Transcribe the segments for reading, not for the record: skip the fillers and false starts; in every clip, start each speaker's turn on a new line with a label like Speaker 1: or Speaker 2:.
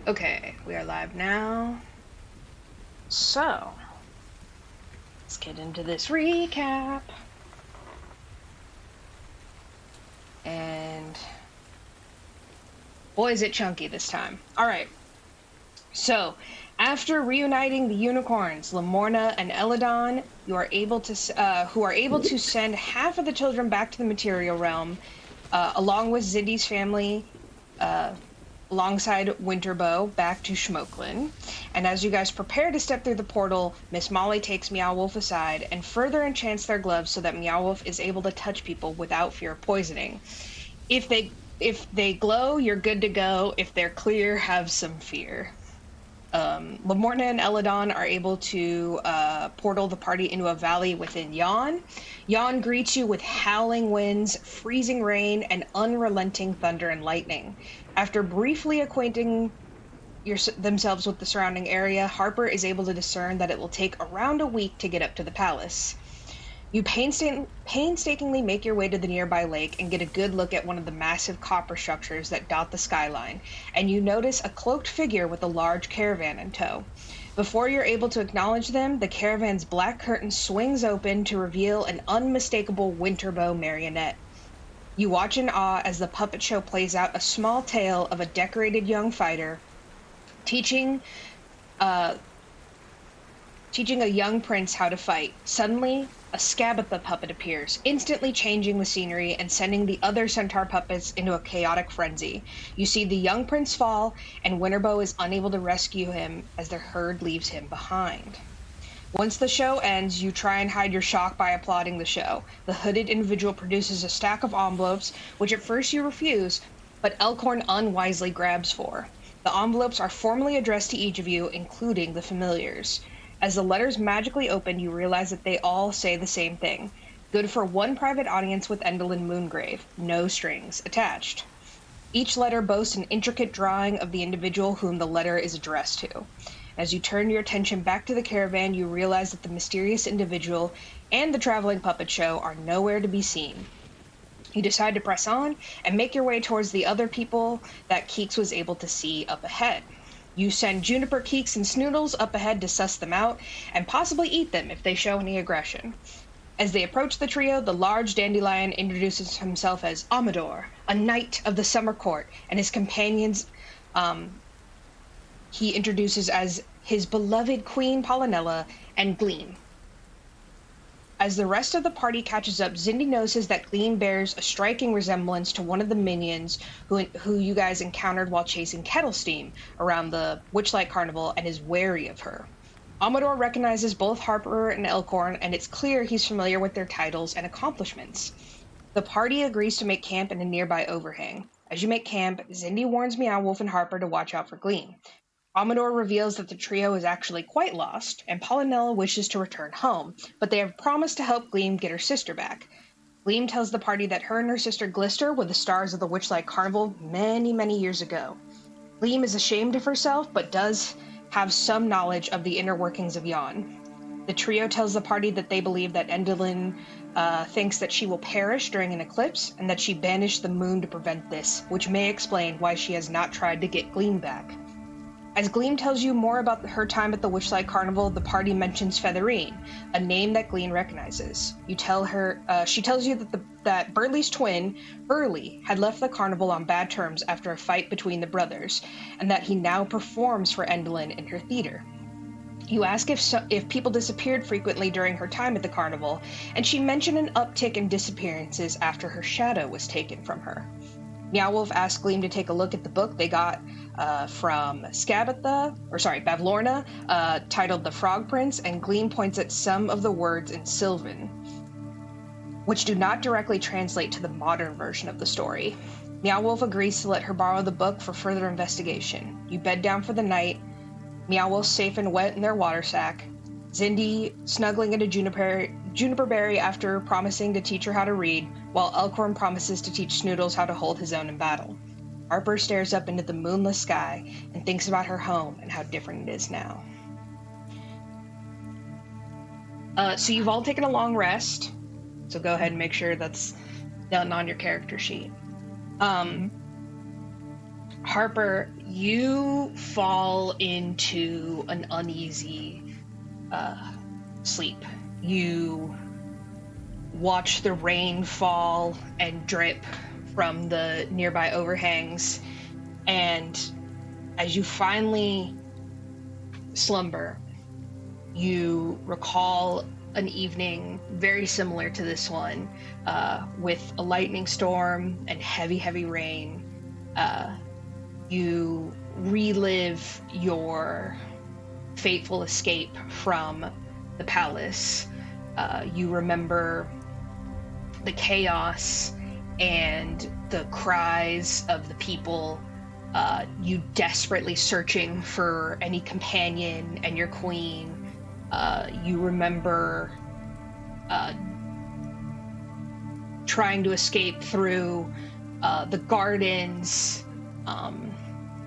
Speaker 1: Okay, we are live now. So, let's get into this recap. And boy, is it chunky this time. All right. So, after reuniting the unicorns, Lamorna and Eladon, who are able to send half of the children back to the material realm, along with Zindi's family, alongside Winterbow, back to Schmoklin. And as you guys prepare to step through the portal, Miss Molly takes Meow Wolf aside and further enchants their gloves so that Meow Wolf is able to touch people without fear of poisoning. If they glow, you're good to go. If they're clear, have some fear. Lamorna and Eladon are able to portal the party into a valley within Yon. Yon greets you with howling winds, freezing rain, and unrelenting thunder and lightning. After briefly acquainting themselves with the surrounding area, Harper is able to discern that it will take around a week to get up to the palace. You painstakingly make your way to the nearby lake and get a good look at one of the massive copper structures that dot the skyline, and you notice a cloaked figure with a large caravan in tow. Before you're able to acknowledge them, the caravan's black curtain swings open to reveal an unmistakable Winterbow marionette. You watch in awe as the puppet show plays out a small tale of a decorated young fighter teaching a young prince how to fight. Suddenly, a Skabatha puppet appears, instantly changing the scenery and sending the other centaur puppets into a chaotic frenzy. You see the young prince fall, and Winterbow is unable to rescue him as their herd leaves him behind. Once the show ends, you try and hide your shock by applauding the show. The hooded individual produces a stack of envelopes, which at first you refuse, but Elkhorn unwisely grabs for. The envelopes are formally addressed to each of you, including the familiars. As the letters magically open, you realize that they all say the same thing. Good for one private audience with Endlin Moongrave. No strings attached. Each letter boasts an intricate drawing of the individual whom the letter is addressed to. As you turn your attention back to the caravan, you realize that the mysterious individual and the traveling puppet show are nowhere to be seen. You decide to press on and make your way towards the other people that Keeks was able to see up ahead. You send Juniper, Keeks, and Snoodles up ahead to suss them out, and possibly eat them if they show any aggression. As they approach the trio, the large dandelion introduces himself as Amador, a knight of the summer court, and his companions he introduces as his beloved Queen Polynella and Gleam. As the rest of the party catches up, Zindi notices that Gleam bears a striking resemblance to one of the minions who you guys encountered while chasing Kettlesteam around the Witchlight Carnival and is wary of her. Amador recognizes both Harper and Elkhorn, and it's clear he's familiar with their titles and accomplishments. The party agrees to make camp in a nearby overhang. As you make camp, Zindi warns Meow Wolf and Harper to watch out for Gleam. Amador reveals that the trio is actually quite lost, and Polynella wishes to return home, but they have promised to help Gleam get her sister back. Gleam tells the party that her and her sister Glister were the stars of the Witchlight Carnival many, many years ago. Gleam is ashamed of herself, but does have some knowledge of the inner workings of Yon. The trio tells the party that they believe that Endlin thinks that she will perish during an eclipse, and that she banished the moon to prevent this, which may explain why she has not tried to get Gleam back. As Gleam tells you more about her time at the Witchlight Carnival, the party mentions Featherine, a name that Gleam recognizes. She tells you that Burley's twin, Burley, had left the carnival on bad terms after a fight between the brothers, and that he now performs for Endlin in her theater. You ask if people disappeared frequently during her time at the carnival, and she mentioned an uptick in disappearances after her shadow was taken from her. Meow Wolf asks Gleam to take a look at the book they got from Bavlorna, titled The Frog Prince, and Gleam points at some of the words in Sylvan, which do not directly translate to the modern version of the story. Meow Wolf agrees to let her borrow the book for further investigation. You bed down for the night, Meow Wolf safe and wet in their water sack, Zindi snuggling into Juniper Berry after promising to teach her how to read, while Elkhorn promises to teach Snoodles how to hold his own in battle. Harper stares up into the moonless sky and thinks about her home and how different it is now. So you've all taken a long rest, so go ahead and make sure that's done on your character sheet. Harper, you fall into an uneasy sleep. You watch the rain fall and drip from the nearby overhangs, and as you finally slumber, you recall an evening very similar to this one, with a lightning storm and heavy rain. You relive your fateful escape from the palace. You remember the chaos and the cries of the people, you desperately searching for any companion and your queen. You remember trying to escape through the gardens,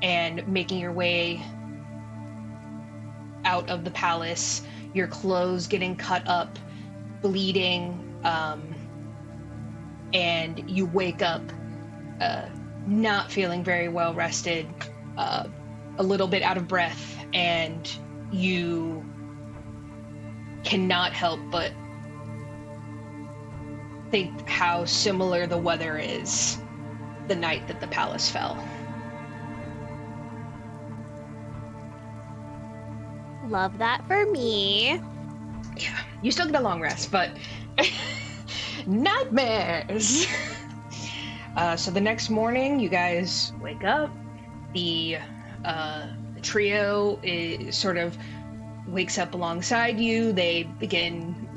Speaker 1: and making your way out of the palace, your clothes getting cut up, bleeding, and you wake up not feeling very well rested, a little bit out of breath, and you cannot help but think how similar the weather is the night that the palace fell.
Speaker 2: Love that for me.
Speaker 1: Yeah, you still get a long rest, but nightmares. So the next morning, you guys wake up. The trio sort of wakes up alongside you. They begin,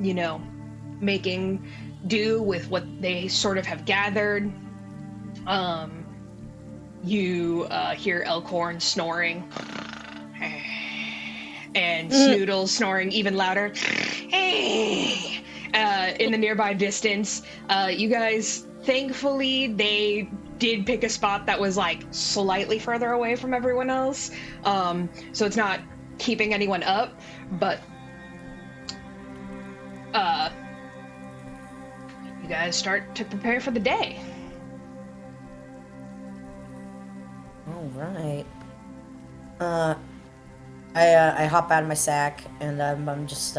Speaker 1: making do with what they sort of have gathered. You hear Elkhorn snoring. And Snoodle snoring even louder. In the nearby distance. You guys, thankfully, they did pick a spot that was like slightly further away from everyone else. So it's not keeping anyone up, but you guys start to prepare for the day.
Speaker 3: All right. I hop out of my sack and I'm just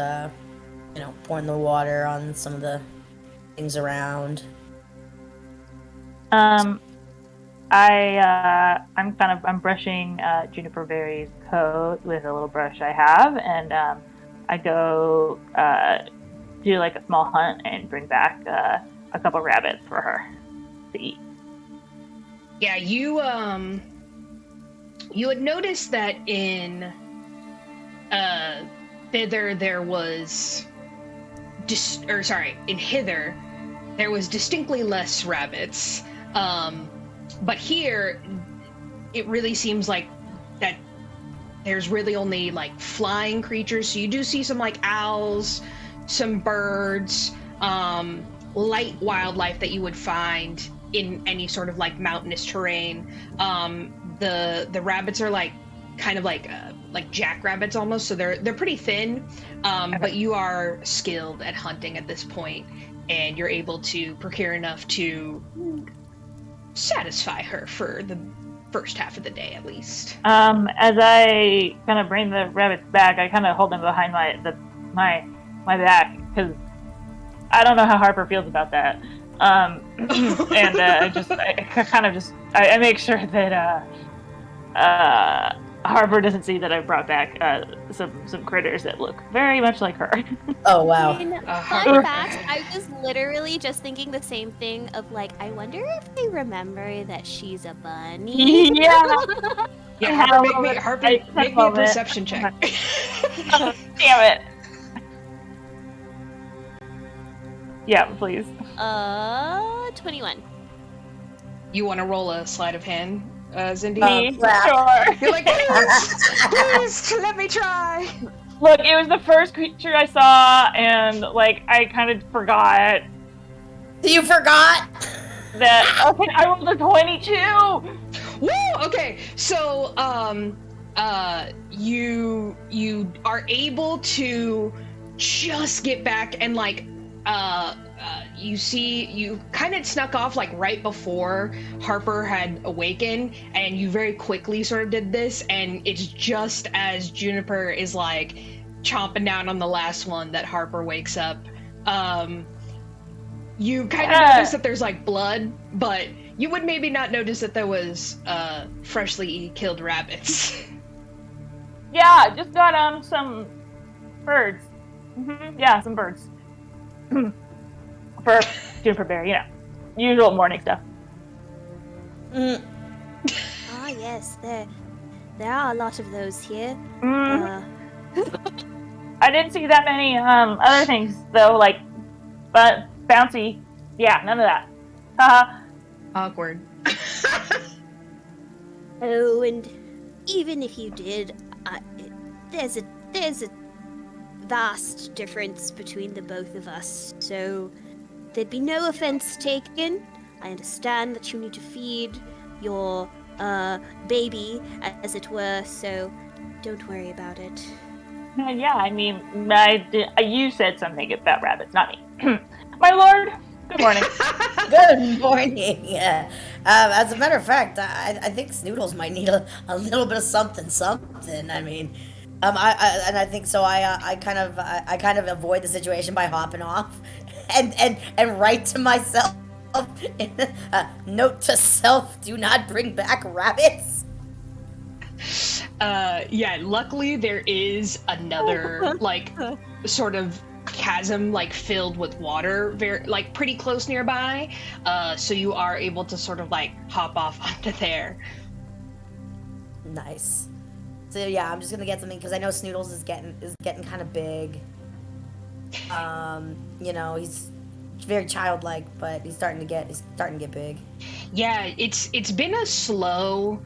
Speaker 3: pouring the water on some of the things around.
Speaker 4: I'm brushing Juniper Berry's coat with a little brush I have, and I go do like a small hunt and bring back a couple rabbits for her to eat.
Speaker 1: Yeah, you had noticed that in Thither there was in Hither there was distinctly less rabbits. But here it really seems like that there's really only like flying creatures. So you do see some like owls, some birds, light wildlife that you would find in any sort of like mountainous terrain. The rabbits are like kind of like jackrabbits almost, so they're pretty thin, but you are skilled at hunting at this point, and you're able to procure enough to satisfy her for the first half of the day at least.
Speaker 4: As I kind of bring the rabbits back, I kind of hold them behind my back because I don't know how Harper feels about that. And I make sure that Harper doesn't see that I brought back some critters that look very much like her.
Speaker 3: Oh, wow.
Speaker 2: Fun fact, I was literally just thinking the same thing of like, I wonder if they remember that she's a bunny.
Speaker 4: Yeah.
Speaker 1: Yeah, Harper, make me a perception check.
Speaker 4: Oh, damn it. Yeah, please.
Speaker 2: 21.
Speaker 1: You want to roll a sleight of hand, Zindi?
Speaker 4: Sure.
Speaker 1: You're like, please, let me try.
Speaker 4: Look, it was the first creature I saw, and like I kind of forgot.
Speaker 3: You forgot?
Speaker 4: That okay, I rolled a 22.
Speaker 1: Woo! Okay, so you are able to just get back and like you see, you kind of snuck off like right before Harper had awakened, and you very quickly sort of did this, and it's just as Juniper is like chomping down on the last one that Harper wakes up. You kind of notice that there's like blood, but you would maybe not notice that there was freshly killed rabbits.
Speaker 4: Yeah, just got some birds. Yeah, some birds. For Juniper Berry, usual morning stuff.
Speaker 2: Ah, yes, there are a lot of those here.
Speaker 4: I didn't see that many other things though, like but bouncy. Yeah, none of that. Haha.
Speaker 1: Awkward.
Speaker 2: Oh, and even if you did, there's a vast difference between the both of us, so there'd be no offense taken. I understand that you need to feed your baby, as it were, so don't worry about it.
Speaker 4: Yeah, I mean, you said something about rabbits, not me. My lord, good morning.
Speaker 3: Good morning. Yeah. As a matter of fact, I think Snoodles might need a little bit of something. I mean, I think so. I kind of avoid the situation by hopping off, and write to myself, note to self: do not bring back rabbits.
Speaker 1: Yeah, luckily there is another like sort of chasm like filled with water very like pretty close nearby, so you are able to sort of like hop off onto there.
Speaker 3: Nice. So yeah, I'm just gonna get something because I know Snoodles is getting kind of big. He's very childlike, but he's starting to get big.
Speaker 1: Yeah, it's been a slow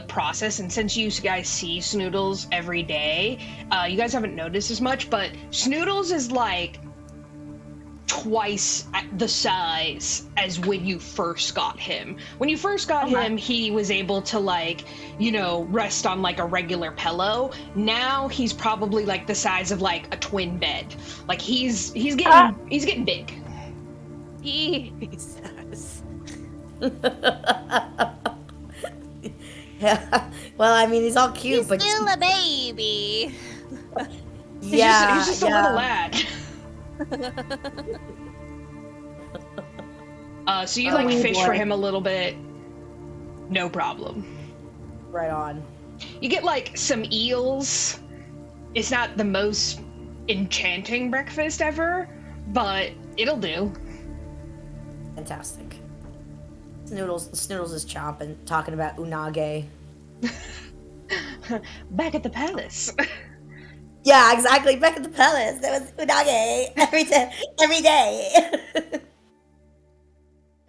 Speaker 1: process, and since you guys see Snoodles every day, you guys haven't noticed as much, but Snoodles is like twice the size as when you first got him. When you first got him, he was able to like, rest on like a regular pillow. Now he's probably like the size of like a twin bed. Like he's getting big.
Speaker 2: Jesus.
Speaker 3: Yeah. Well, I mean, he's all cute,
Speaker 2: He's
Speaker 3: but
Speaker 2: still a baby.
Speaker 1: He's just a little lad. So you like fish for him a little bit, no problem.
Speaker 3: Right on.
Speaker 1: You get like some eels. It's not the most enchanting breakfast ever, but it'll do.
Speaker 3: Fantastic. Snoodles is chomping, talking about unage.
Speaker 1: Back at the palace.
Speaker 3: Yeah, exactly. Back at the palace, there was unage every day.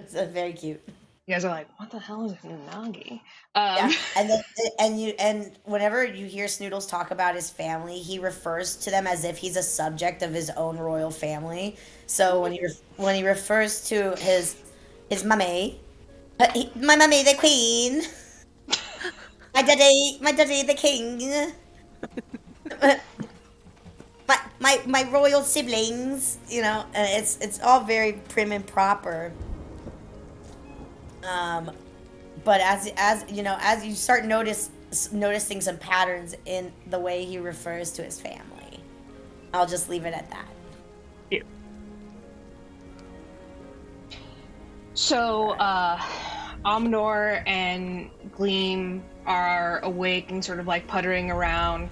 Speaker 3: It's very cute.
Speaker 1: You guys are like, what the hell is unagi?
Speaker 3: Yeah, and whenever you hear Snoodles talk about his family, he refers to them as if he's a subject of his own royal family. So when he refers to his mummy, my mummy the queen, my daddy the king, my royal siblings, and it's all very prim and proper. But as you start noticing some patterns in the way he refers to his family, I'll just leave it at that.
Speaker 4: Yeah.
Speaker 1: So, Omnor and Gleam are awake and sort of like puttering around.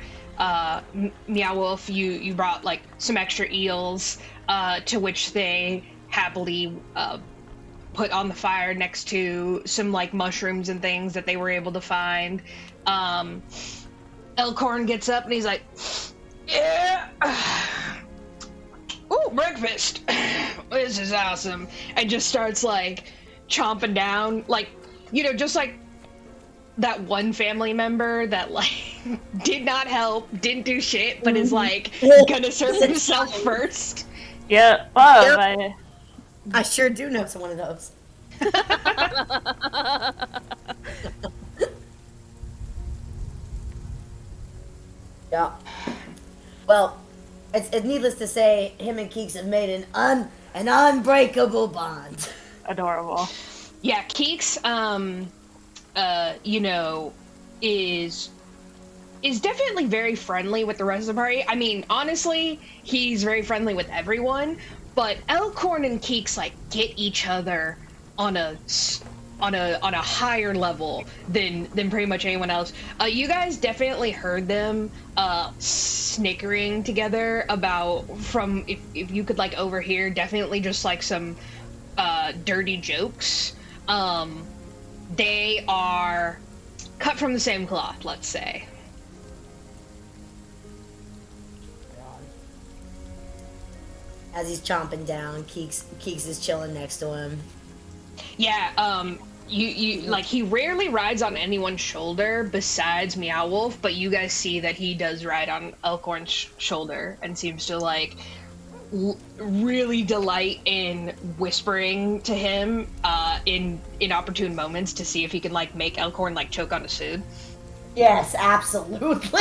Speaker 1: Meow Wolf, you brought like some extra eels, to which they happily put on the fire next to some like mushrooms and things that they were able to find. Elkhorn gets up and he's like, yeah, ooh, breakfast. This is awesome. And just starts like chomping down, like, just like that one family member that like did not help, didn't do shit, but is like gonna serve himself first.
Speaker 4: Yeah,
Speaker 3: I sure do know one of those. Yeah. Well, it's needless to say, him and Keeks have made an An unbreakable bond.
Speaker 4: Adorable.
Speaker 1: Yeah, Keeks, is definitely very friendly with the rest of the party. I mean, honestly, he's very friendly with everyone, but Elkhorn and Keeks like get each other on a higher level than pretty much anyone else. You guys definitely heard them snickering together about from if you could like overhear definitely just like some dirty jokes. They are cut from the same cloth, let's say.
Speaker 3: As he's chomping down, Keeks is chilling next to him.
Speaker 1: Yeah, you like he rarely rides on anyone's shoulder besides Meow Wolf, but you guys see that he does ride on Elkhorn's shoulder and seems to like really delight in whispering to him in opportune moments to see if he can like make Elkhorn like choke on his food.
Speaker 3: Yes, absolutely.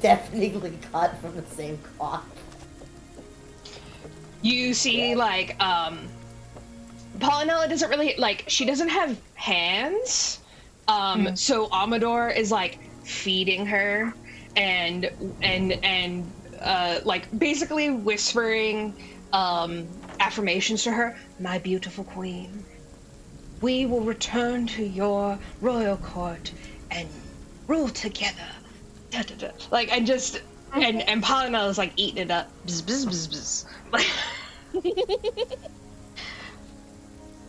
Speaker 3: Definitely cut from the same cloth.
Speaker 1: You see, like, Polynella doesn't really, like, she doesn't have hands, so Amador is, like, feeding her and like, basically whispering, affirmations to her. My beautiful queen, we will return to your royal court and rule together. Da, da, da. Like, and just, and Polynella's, like, eating it up. Bzz, bzz, bzz, bzz. Like,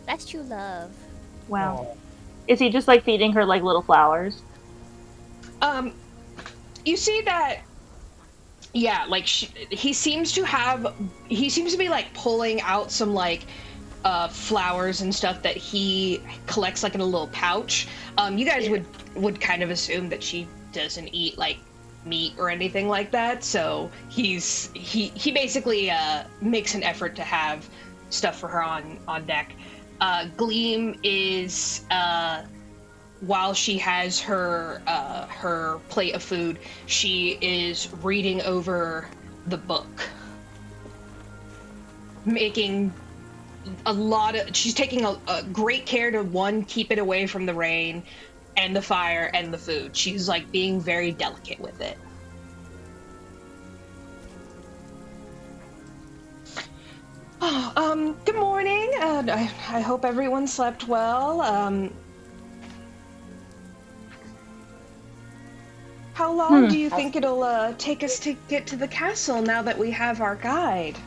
Speaker 2: That's true love.
Speaker 4: Wow. Is he just like feeding her like little flowers?
Speaker 1: you see that, yeah, like, he seems to be, like, pulling out some, like, flowers and stuff that he collects, like, in a little pouch. You guys would kind of assume that she doesn't eat, like, meat or anything like that, so he basically makes an effort to have stuff for her on deck. Gleam is while she has her plate of food, she is reading over the book, making she's taking a great care to, one, keep it away from the rain and the fire and the food. She's like being very delicate with it. Oh, good morning. I hope everyone slept well. How long do you think it'll take us to get to the castle now that we have our guide?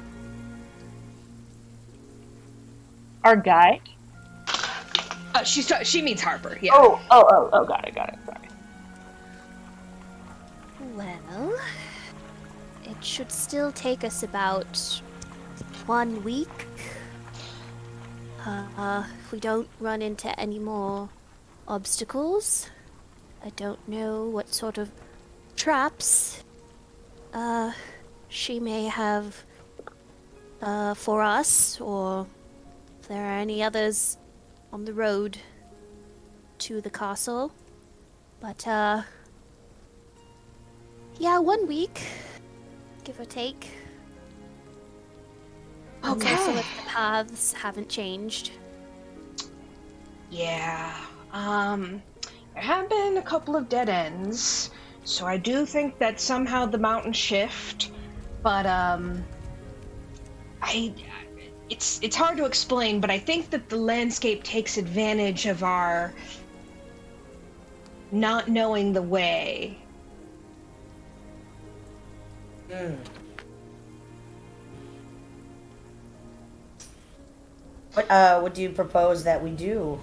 Speaker 4: Our guide?
Speaker 1: She means Harper, yeah.
Speaker 4: Oh, got it, sorry.
Speaker 2: Well, it should still take us about 1 week. If we don't run into any more obstacles. I don't know what sort of traps she may have for us, or if there are any others on the road to the castle. But, yeah, 1 week, give or take.
Speaker 1: Okay.
Speaker 2: Also, if the paths haven't changed.
Speaker 1: Yeah, there have been a couple of dead ends, so I do think that somehow the mountains shift, but, it's hard to explain, but I think that the landscape takes advantage of our not knowing the way.
Speaker 3: What do you propose that we do?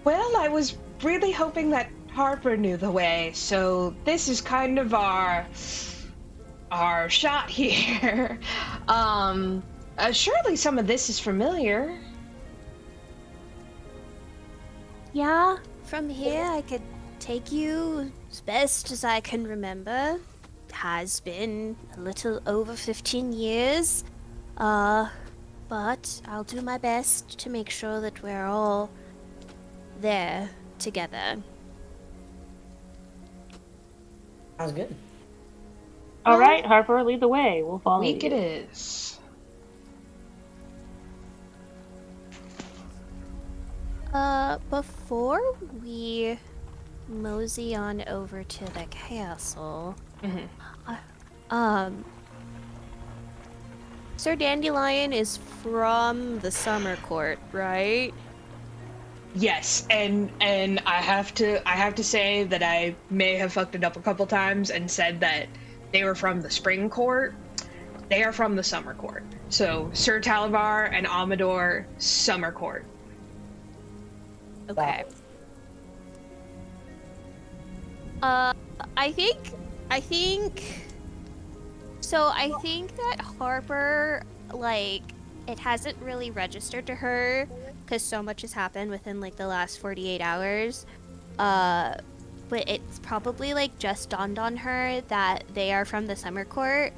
Speaker 1: Well, I was really hoping that Harper knew the way, so this is kind of our shot here. Surely some of this is familiar.
Speaker 2: Yeah, from here I could take you as best as I can remember. It has been a little over 15 years. But I'll do my best to make sure that we're all there together.
Speaker 3: Sounds good.
Speaker 4: All right, Harper, lead the way. We'll follow
Speaker 1: Week
Speaker 4: you.
Speaker 1: it is.
Speaker 2: Before we mosey on over to the castle, Sir Dandelion is from the Summer Court, right?
Speaker 1: Yes, and I have to say that I may have fucked it up a couple times and said that they were from the Spring Court. They are from the Summer Court. So Sir Talavar and Amador, Summer Court.
Speaker 2: Okay. I think that Harper, like, it hasn't really registered to her because so much has happened within like the last 48 hours. But it's probably like just dawned on her that they are from the Summer Court.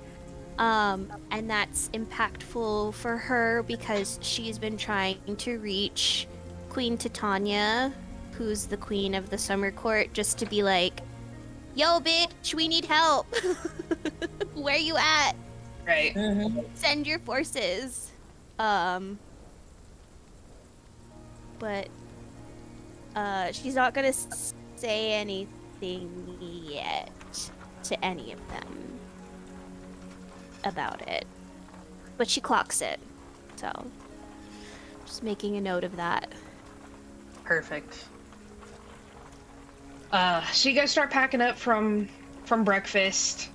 Speaker 2: And that's impactful for her because she's been trying to reach Queen Titania, who's the queen of the Summer Court, just to be like, yo, bitch, we need help. Where you at?
Speaker 1: Right.
Speaker 2: Send your forces. But she's not gonna say anything yet to any of them about it. But she clocks it. So, just making a note of that.
Speaker 1: Perfect. So you guys start packing up from breakfast.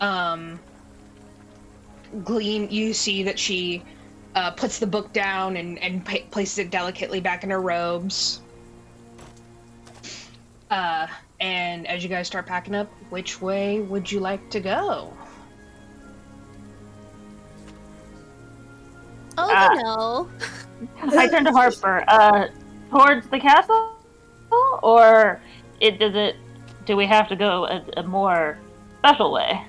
Speaker 1: Gleam, you see that she puts the book down and places it delicately back in her robes. And as you guys start packing up, which way would you like to go?
Speaker 2: Oh, no.
Speaker 4: I turn to Harper. Towards the castle, or do we have to go a more special way?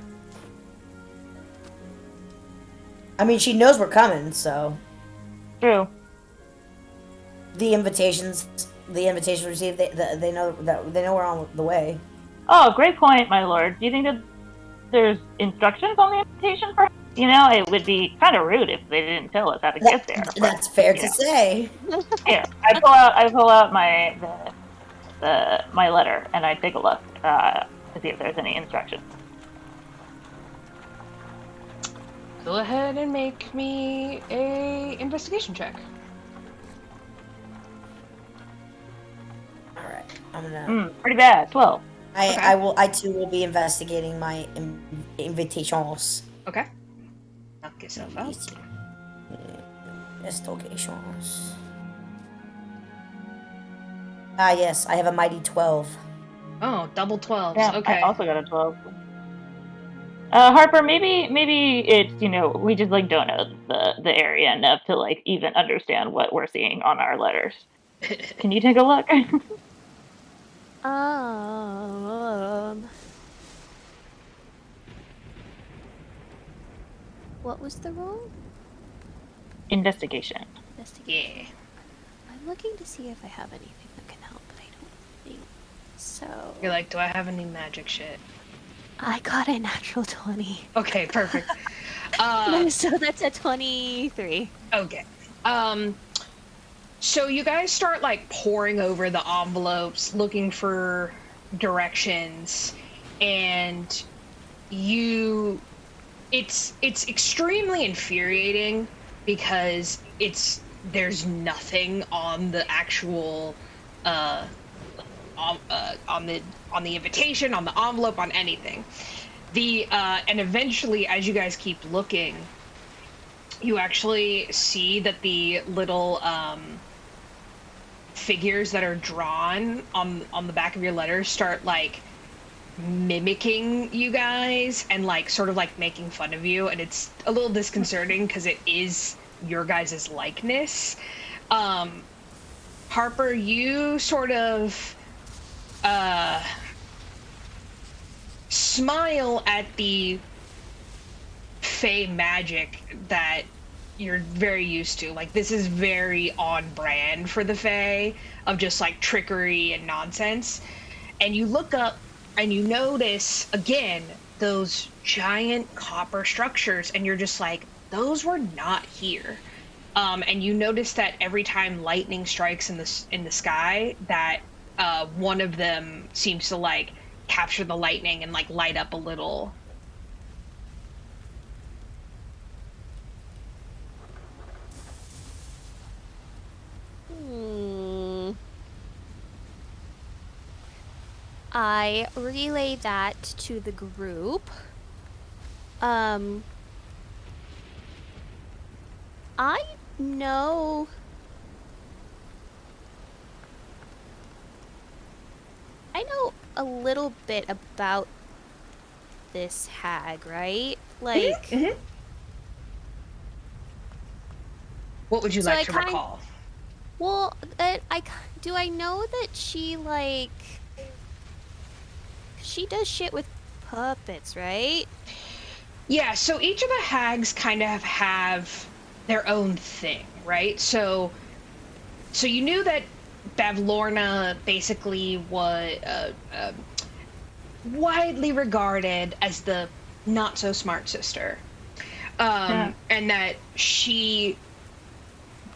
Speaker 3: I mean, she knows we're coming, so
Speaker 4: True.
Speaker 3: the invitation received. They know we're on the way.
Speaker 4: Oh, great point, my lord. Do you think that there's instructions on the invitation for? You know, it would be kind of rude if they didn't tell us how to get there.
Speaker 3: That's fair to say.
Speaker 4: Yeah, I pull out my my letter and I take a look to see if there's any instructions.
Speaker 1: Go ahead and make me a investigation check.
Speaker 3: All right, I'm gonna.
Speaker 4: Pretty bad. 12.
Speaker 3: I too will be investigating my invitations.
Speaker 1: Okay. Knock yourself out.
Speaker 3: Investigations. Yes, I have a mighty 12.
Speaker 1: Oh, double 12s.
Speaker 4: Yeah,
Speaker 1: Okay.
Speaker 4: I also got a 12. Harper, maybe it's, we just like don't know the area enough to like even understand what we're seeing on our letters. Can you take a look?
Speaker 2: What was the roll?
Speaker 4: Investigation.
Speaker 1: Yeah.
Speaker 2: I'm looking to see if I have anything that can help, but I don't think so.
Speaker 1: You're like, do I have any magic shit?
Speaker 2: I got a natural 20.
Speaker 1: Okay, perfect.
Speaker 2: So that's a 23.
Speaker 1: Okay. So you guys start like poring over the envelopes, looking for directions, and it's extremely infuriating because there's nothing on the actual on the invitation, on the envelope, on anything. And eventually, as you guys keep looking, you actually see that the little figures that are drawn on the back of your letters start like mimicking you guys and like sort of like making fun of you, and it's a little disconcerting because it is your guys' likeness. Harper, you sort of smile at the fey magic that you're very used to. Like, this is very on brand for the fey, of just like trickery and nonsense. And you look up And you notice, again, those giant copper structures, and you're just like, those were not here. And you notice that every time lightning strikes in the sky, that one of them seems to like capture the lightning and like light up a little.
Speaker 2: I relay that to the group. I know. I know a little bit about this hag, right? Like,
Speaker 1: Mm-hmm. What would you
Speaker 2: So
Speaker 1: like
Speaker 2: I
Speaker 1: to
Speaker 2: kind-
Speaker 1: recall?
Speaker 2: well, do I know that she like she does shit with puppets, right?
Speaker 1: Yeah, so each of the hags kind of have their own thing, right? So you knew that Bavlorna basically was widely regarded as the not so smart sister, and that she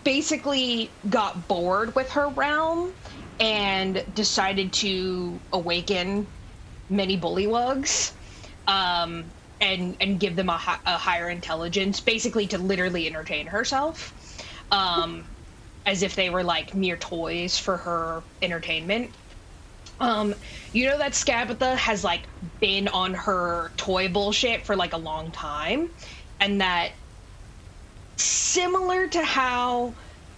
Speaker 1: basically got bored with her realm and decided to awaken many bullywugs, and give them a higher intelligence, basically to literally entertain herself, as if they were like mere toys for her entertainment. You know that Skabatha has like been on her toy bullshit for like a long time, and that similar to how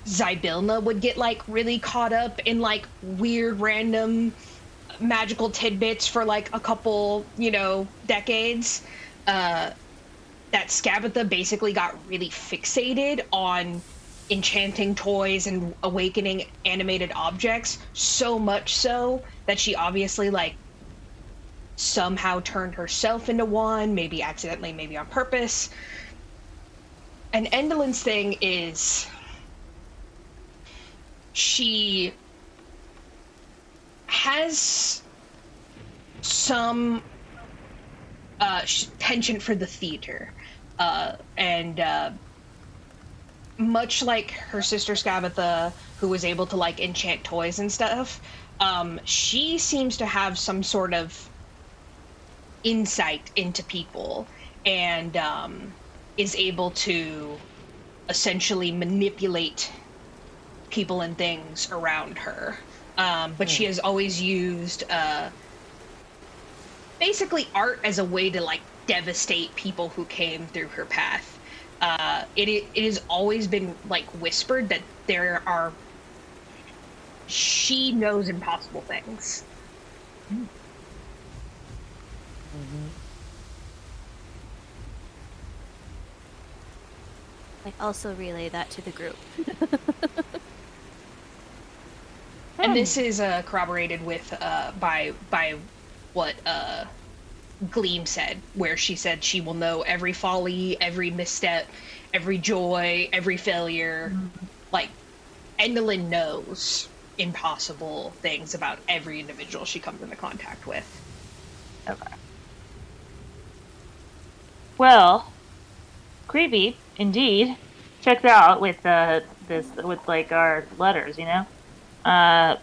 Speaker 1: Zybilna would get like really caught up in like weird random magical tidbits for like a couple, decades, that Skabatha basically got really fixated on enchanting toys and awakening animated objects, so much so that she obviously like somehow turned herself into one, maybe accidentally, maybe on purpose. And Endelin's thing is she has some penchant for the theater, and much like her sister Skabatha, who was able to like enchant toys and stuff, she seems to have some sort of insight into people, and is able to essentially manipulate people and things around her. But she has always used basically art as a way to like devastate people who came through her path. It has always been like whispered that she knows impossible things.
Speaker 2: I also relay that to the group.
Speaker 1: And this is corroborated with by what Gleam said, where she said she will know every folly, every misstep, every joy, every failure. Like, Endelin knows impossible things about every individual she comes into contact with.
Speaker 4: Okay. Well, creepy indeed. Checked out with with like our letters, I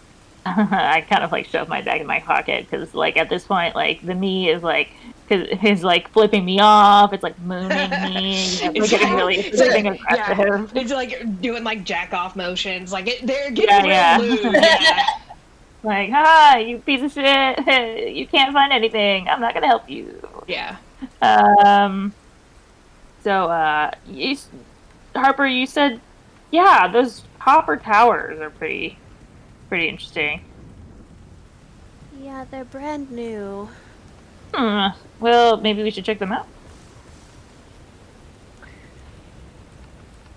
Speaker 4: kind of like shoved my bag in my pocket because like at this point like the me is like is like flipping me off. It's like mooning me. It's getting really aggressive.
Speaker 1: Yeah, it's like doing like jack off motions. Like they're getting real lewd. Yeah.
Speaker 4: Like, you piece of shit. You can't find anything. I'm not gonna help you.
Speaker 1: Yeah.
Speaker 4: So Harper, you said, yeah, those copper towers are pretty interesting.
Speaker 2: Yeah, they're brand new.
Speaker 4: Well, maybe we should check them out.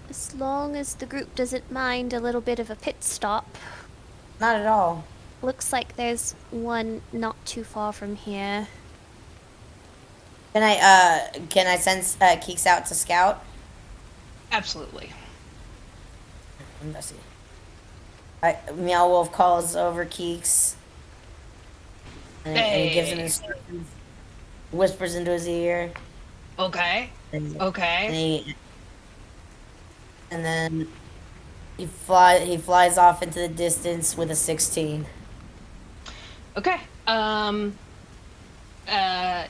Speaker 2: As long as the group doesn't mind a little bit of a pit stop.
Speaker 3: Not at all.
Speaker 2: Looks like there's one not too far from here.
Speaker 3: Can I send Keeks out to scout?
Speaker 1: Absolutely.
Speaker 3: Let's see. Meow Wolf calls over Keeks. And he gives him
Speaker 1: Hey.
Speaker 3: instructions, whispers into his ear,
Speaker 1: Okay.
Speaker 3: and,
Speaker 1: Okay.
Speaker 3: and then he flies off into the distance with a 16.
Speaker 1: Okay.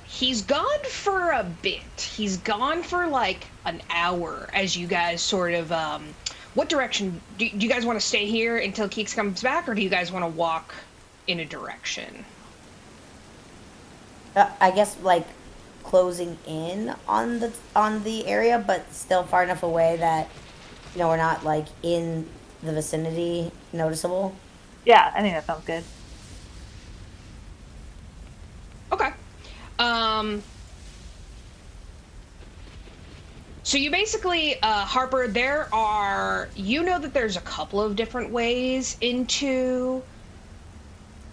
Speaker 1: He's gone for a bit. He's gone for like an hour as you guys sort of, what direction? Do you guys want to stay here until Keeks comes back, or do you guys want to walk in a direction?
Speaker 3: I guess like closing in on the area, but still far enough away that we're not like in the vicinity noticeable.
Speaker 4: Yeah, I think that sounds good.
Speaker 1: Okay. So you basically, Harper, you know that there's a couple of different ways into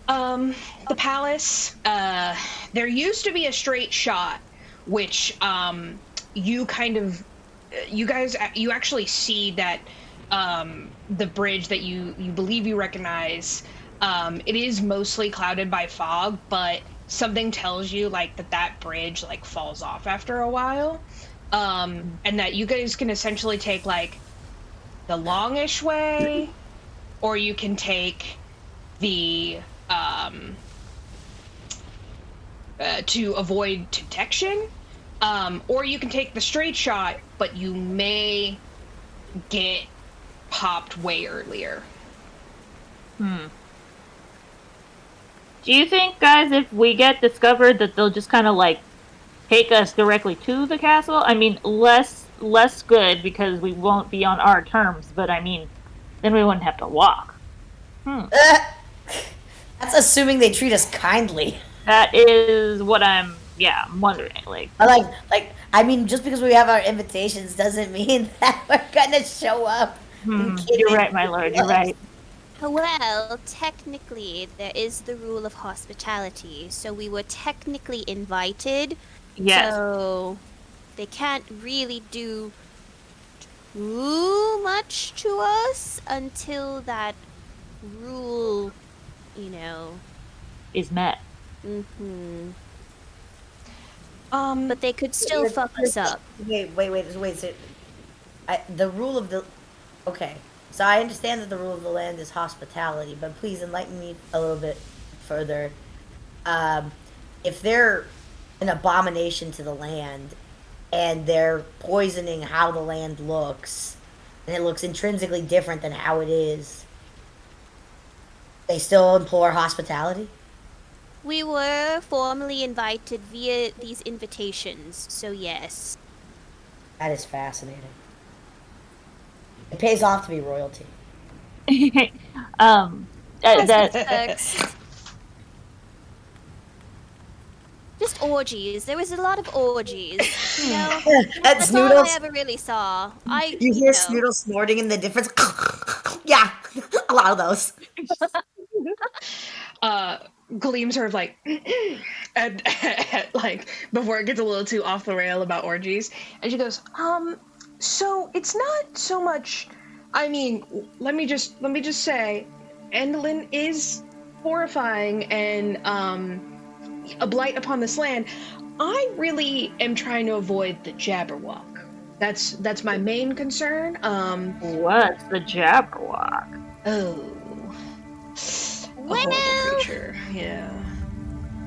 Speaker 1: the palace. There used to be a straight shot, which you actually see that the bridge that you believe you recognize, it is mostly clouded by fog, but something tells you like that bridge like falls off after a while, and that you guys can essentially take like the longish way, or you can take the to avoid detection, or you can take the straight shot, but you may get popped way earlier.
Speaker 4: Do you think, guys, if we get discovered, that they'll just kind of like take us directly to the castle? I mean, less good because we won't be on our terms, but I mean, then we wouldn't have to walk.
Speaker 3: That's assuming they treat us kindly.
Speaker 4: That is what I'm wondering. Like,
Speaker 3: I mean, just because we have our invitations doesn't mean that we're gonna show up.
Speaker 4: You're right, my lord. You're right.
Speaker 2: Well, technically, there is the rule of hospitality, so we were technically invited.
Speaker 4: Yes.
Speaker 2: So they can't really do too much to us until that rule,
Speaker 4: is met.
Speaker 2: But they could still fuck us up.
Speaker 3: Wait. The rule of the... Okay. So I understand that the rule of the land is hospitality, but please enlighten me a little bit further. If they're an abomination to the land, and they're poisoning how the land looks, and it looks intrinsically different than how it is, they still implore hospitality?
Speaker 2: We were formally invited via these invitations, so yes.
Speaker 3: That is fascinating. It pays off to be royalty.
Speaker 2: Just orgies. There was a lot of orgies.
Speaker 3: That's
Speaker 2: all
Speaker 3: Snoodles.
Speaker 2: I ever really saw.
Speaker 3: You hear Snoodles snorting in the difference. Yeah, a lot of those.
Speaker 1: Gleam sort of like, and, like before it gets a little too off the rail about orgies, and she goes, so it's not so much. I mean, let me just say, Endlin is horrifying and a blight upon this land. I really am trying to avoid the Jabberwock. That's my main concern.
Speaker 4: What's the Jabberwock?
Speaker 1: Oh. A horrible creature, yeah.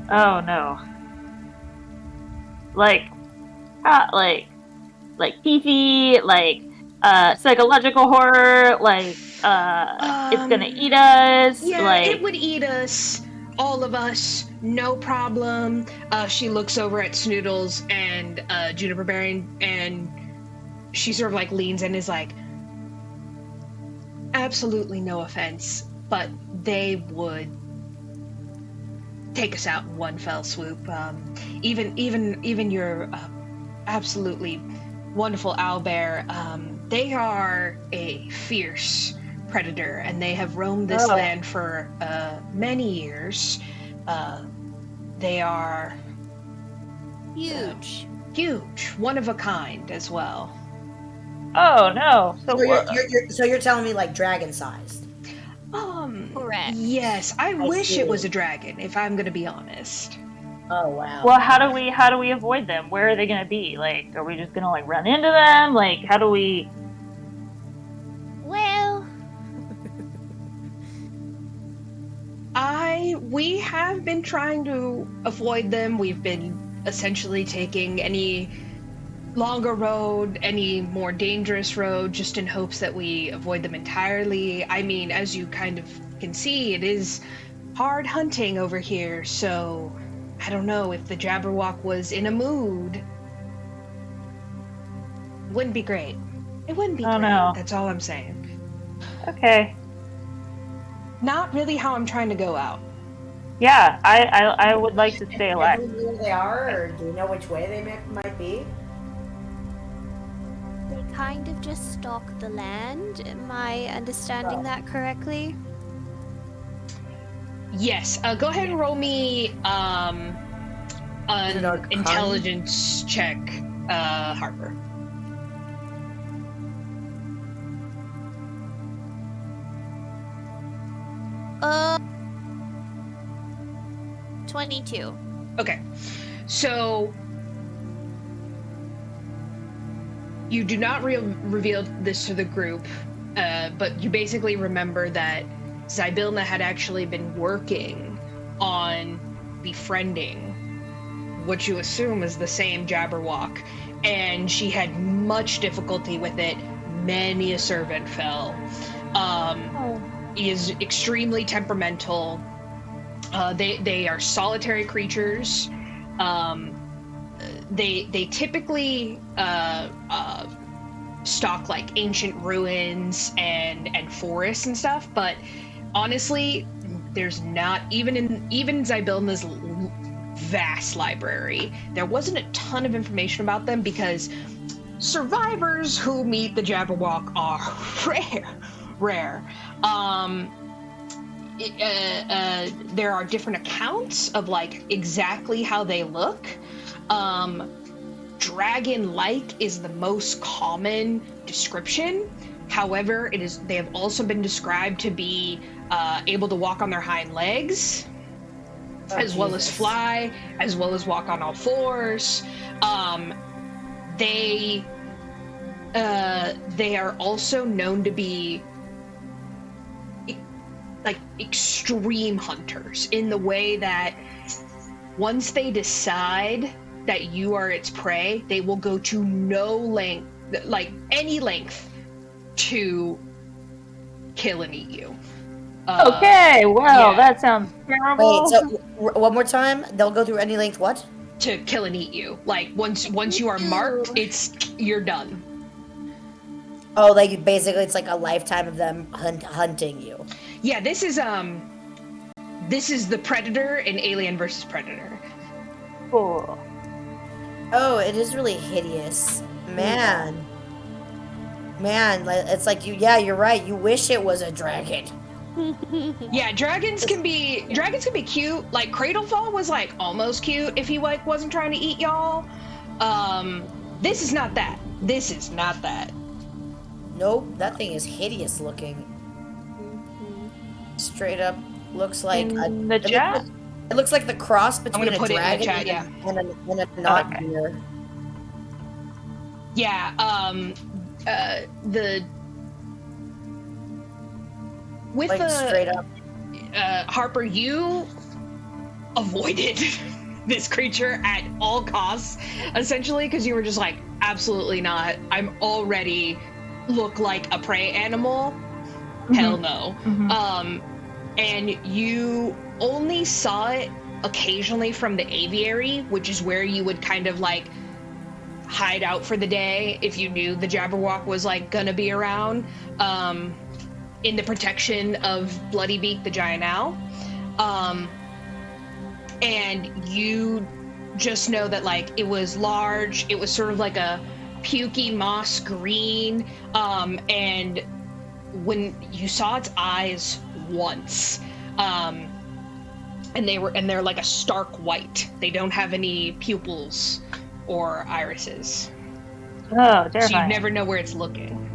Speaker 4: Oh no. Like beefy, like psychological horror, like it's gonna eat us.
Speaker 1: Yeah,
Speaker 4: like
Speaker 1: it would eat us, all of us, no problem. She looks over at Snoodles and Juniper Barbarian, and she sort of like leans and is like, absolutely no offense, but they would take us out in one fell swoop. Even your absolutely wonderful owlbear, they are a fierce predator, and they have roamed this land for many years. They are
Speaker 2: huge,
Speaker 1: one of a kind as well.
Speaker 4: Oh no!
Speaker 3: So you're telling me like dragon-sized?
Speaker 2: Correct.
Speaker 1: Yes, I wish
Speaker 3: see.
Speaker 1: it was a dragon, if I'm gonna be honest.
Speaker 3: Oh wow.
Speaker 4: Well, how do we avoid them? Where are they gonna be? Like, are we just gonna like run into them? Like, how do we?
Speaker 2: Well,
Speaker 1: We have been trying to avoid them. We've been essentially taking any longer road, any more dangerous road, just in hopes that we avoid them entirely. I mean, as you kind of can see, it is hard hunting over here, so I don't know if the Jabberwock was in a mood. Wouldn't be great. It wouldn't be
Speaker 4: Oh,
Speaker 1: great.
Speaker 4: no.
Speaker 1: That's all I'm saying.
Speaker 4: Okay.
Speaker 1: Not really how I'm trying to go out.
Speaker 4: Yeah, I would like to stay alive.
Speaker 3: Do you know where they are, or do you know which way they might be?
Speaker 2: they kind of just stalk the land. Am I understanding that correctly?
Speaker 1: Yes. Go ahead and roll me an
Speaker 3: Arcana?
Speaker 1: intelligence check, Harper.
Speaker 2: Uh, 22.
Speaker 1: Okay. So you do not reveal this to the group, but you basically remember that Zybilna had actually been working on befriending what you assume is the same Jabberwock, and she had much difficulty with it. Many a servant fell. He is extremely temperamental. They are solitary creatures. They typically stalk like ancient ruins and forests and stuff, but honestly, there's not even Zybilna's vast library, there wasn't a ton of information about them because survivors who meet the Jabberwock are rare. There are different accounts of like exactly how they look. Dragon-like is the most common description. However, they have also been described to be able to walk on their hind legs, as well as fly, as well as walk on all fours. They are also known to be like extreme hunters in the way that once they decide that you are its prey, they will go to no length, like any length, to kill and eat you.
Speaker 4: Okay, well,
Speaker 1: yeah.
Speaker 4: that sounds terrible.
Speaker 3: Wait, so one more time, they'll go through any length what?
Speaker 1: To kill and eat you. Like once you are marked, you're done.
Speaker 3: Oh, like basically it's like a lifetime of them hunting you.
Speaker 1: Yeah, this is the Predator in Alien vs. Predator.
Speaker 4: Cool.
Speaker 3: Oh, it is really hideous. Man, it's like you're right. You wish it was a dragon.
Speaker 1: Yeah, dragons can be cute. Like Cradlefall was like almost cute if he like wasn't trying to eat y'all. This is not that.
Speaker 3: Nope, that thing is hideous looking. Straight up looks like
Speaker 4: In the chat?
Speaker 3: It looks like the cross between a
Speaker 1: put it in the
Speaker 3: dragon
Speaker 1: chat, yeah.
Speaker 3: and a not
Speaker 4: Okay.
Speaker 3: deer.
Speaker 1: Yeah,
Speaker 3: Straight up.
Speaker 1: Harper, you avoided this creature at all costs, essentially, because you were just like, absolutely not. I'm already look like a prey animal.
Speaker 4: Mm-hmm.
Speaker 1: Hell no.
Speaker 4: Mm-hmm.
Speaker 1: And you only saw it occasionally from the aviary, which is where you would kind of like hide out for the day if you knew the Jabberwock was like gonna be around, in the protection of Bloodybeak the giant owl. And you just know that like it was large, it was sort of like a pukey moss green, and when you saw its eyes once, and they're like a stark white. They don't have any pupils or irises.
Speaker 4: Oh, terrifying.
Speaker 1: So you never know where it's looking.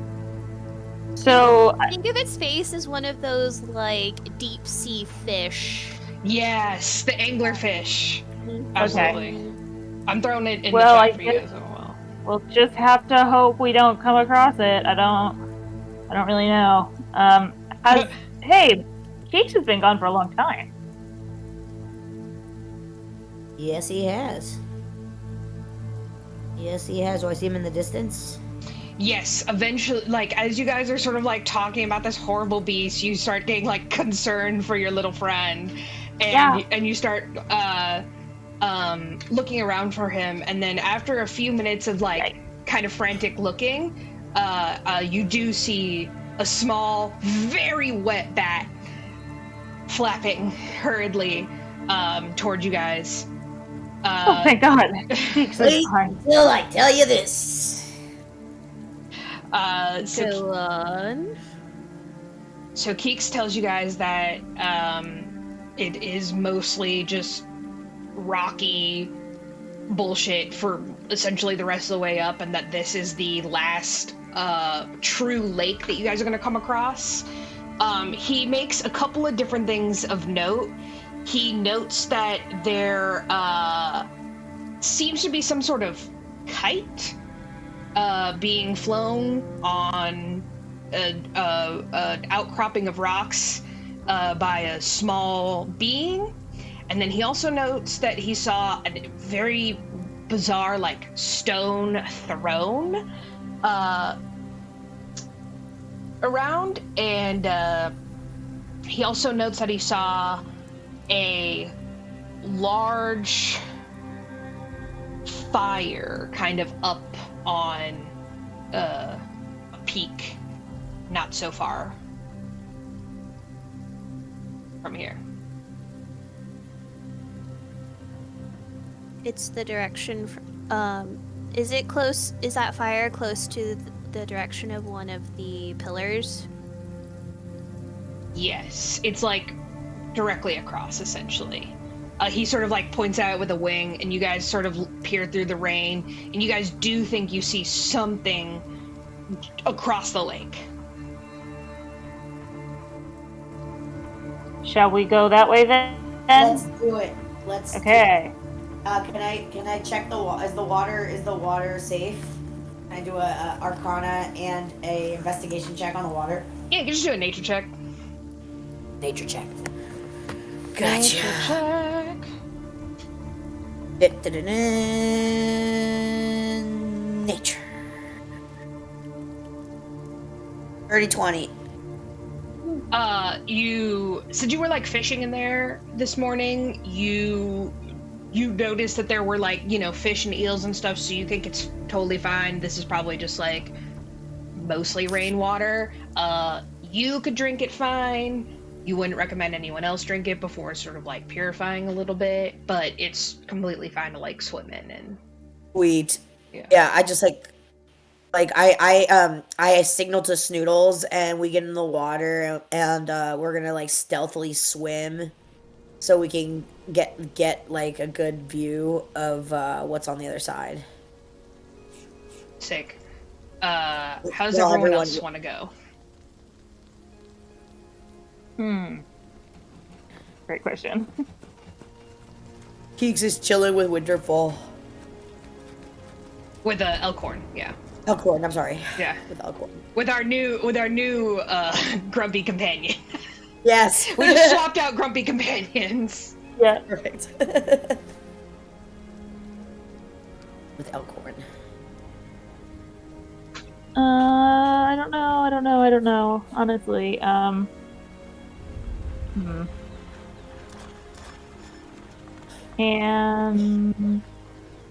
Speaker 4: So
Speaker 2: Think of its face as one of those, like, deep sea fish.
Speaker 1: Yes, the anglerfish.
Speaker 2: Okay.
Speaker 1: Absolutely. I'm throwing it in
Speaker 4: Well,
Speaker 1: the
Speaker 4: I
Speaker 1: chat for you
Speaker 4: guess-
Speaker 1: as well.
Speaker 4: we'll just have to hope we don't come across it. I don't really know. Hey, Keeks has been gone for a long time.
Speaker 3: Yes, he has. Yes, he has. Do I see him in the distance?
Speaker 1: Yes, eventually, like, as you guys are sort of, like, talking about this horrible beast, you start getting, like, concerned for your little friend. And you start, looking around for him. And then after a few minutes of, like, kind of frantic looking, you do see a small, very wet bat flapping hurriedly toward you guys.
Speaker 4: Oh, thank God. Keeks is
Speaker 3: Wait
Speaker 4: gone.
Speaker 3: till I tell you this.
Speaker 2: Go on.
Speaker 1: So Keeks tells you guys that it is mostly just rocky bullshit for essentially the rest of the way up, and that this is the last true lake that you guys are going to come across. He makes a couple of different things of note. He notes that there seems to be some sort of kite being flown on an outcropping of rocks by a small being. And then he also notes that he saw a very bizarre, like, stone throne around. And he also notes that he saw a large fire kind of up on a peak not so far from here.
Speaker 2: It's the direction. Is it close? Is that fire close to the direction of one of the pillars?
Speaker 1: Yes, it's like directly across, essentially. He sort of like points out with a wing, and you guys sort of peer through the rain, and you guys do think you see something across the lake.
Speaker 4: Shall we go that way then?
Speaker 3: Let's do it. Let's.
Speaker 4: Okay.
Speaker 3: Can I check the water? Is the water safe? Can I do a Arcana and a investigation check on the water?
Speaker 1: Yeah, you can just do a nature check.
Speaker 3: Nature check.
Speaker 1: Nature
Speaker 3: Gotcha.
Speaker 1: check.
Speaker 3: Nature. 30-20.
Speaker 1: You said you were like fishing in there this morning. You noticed that there were like, you know, fish and eels and stuff, so you think it's totally fine. This is probably just like mostly rainwater. You could drink it fine. You wouldn't recommend anyone else drink it before sort of like purifying a little bit, but it's completely fine to like swim in and
Speaker 3: Sweet. Yeah, I just I signal to Snoodles and we get in the water and we're gonna like stealthily swim so we can get like a good view of what's on the other side.
Speaker 1: Sick. How does everyone else want to go?
Speaker 4: Great question.
Speaker 3: Keeks is chilling with Winterfall.
Speaker 1: With Elkhorn, yeah.
Speaker 3: Elkhorn, I'm sorry.
Speaker 1: Yeah.
Speaker 3: With Elkhorn.
Speaker 1: With our new grumpy companion.
Speaker 3: Yes.
Speaker 1: We just swapped out grumpy companions.
Speaker 4: Yeah.
Speaker 3: Perfect. With Elkhorn.
Speaker 4: I don't know. Honestly, And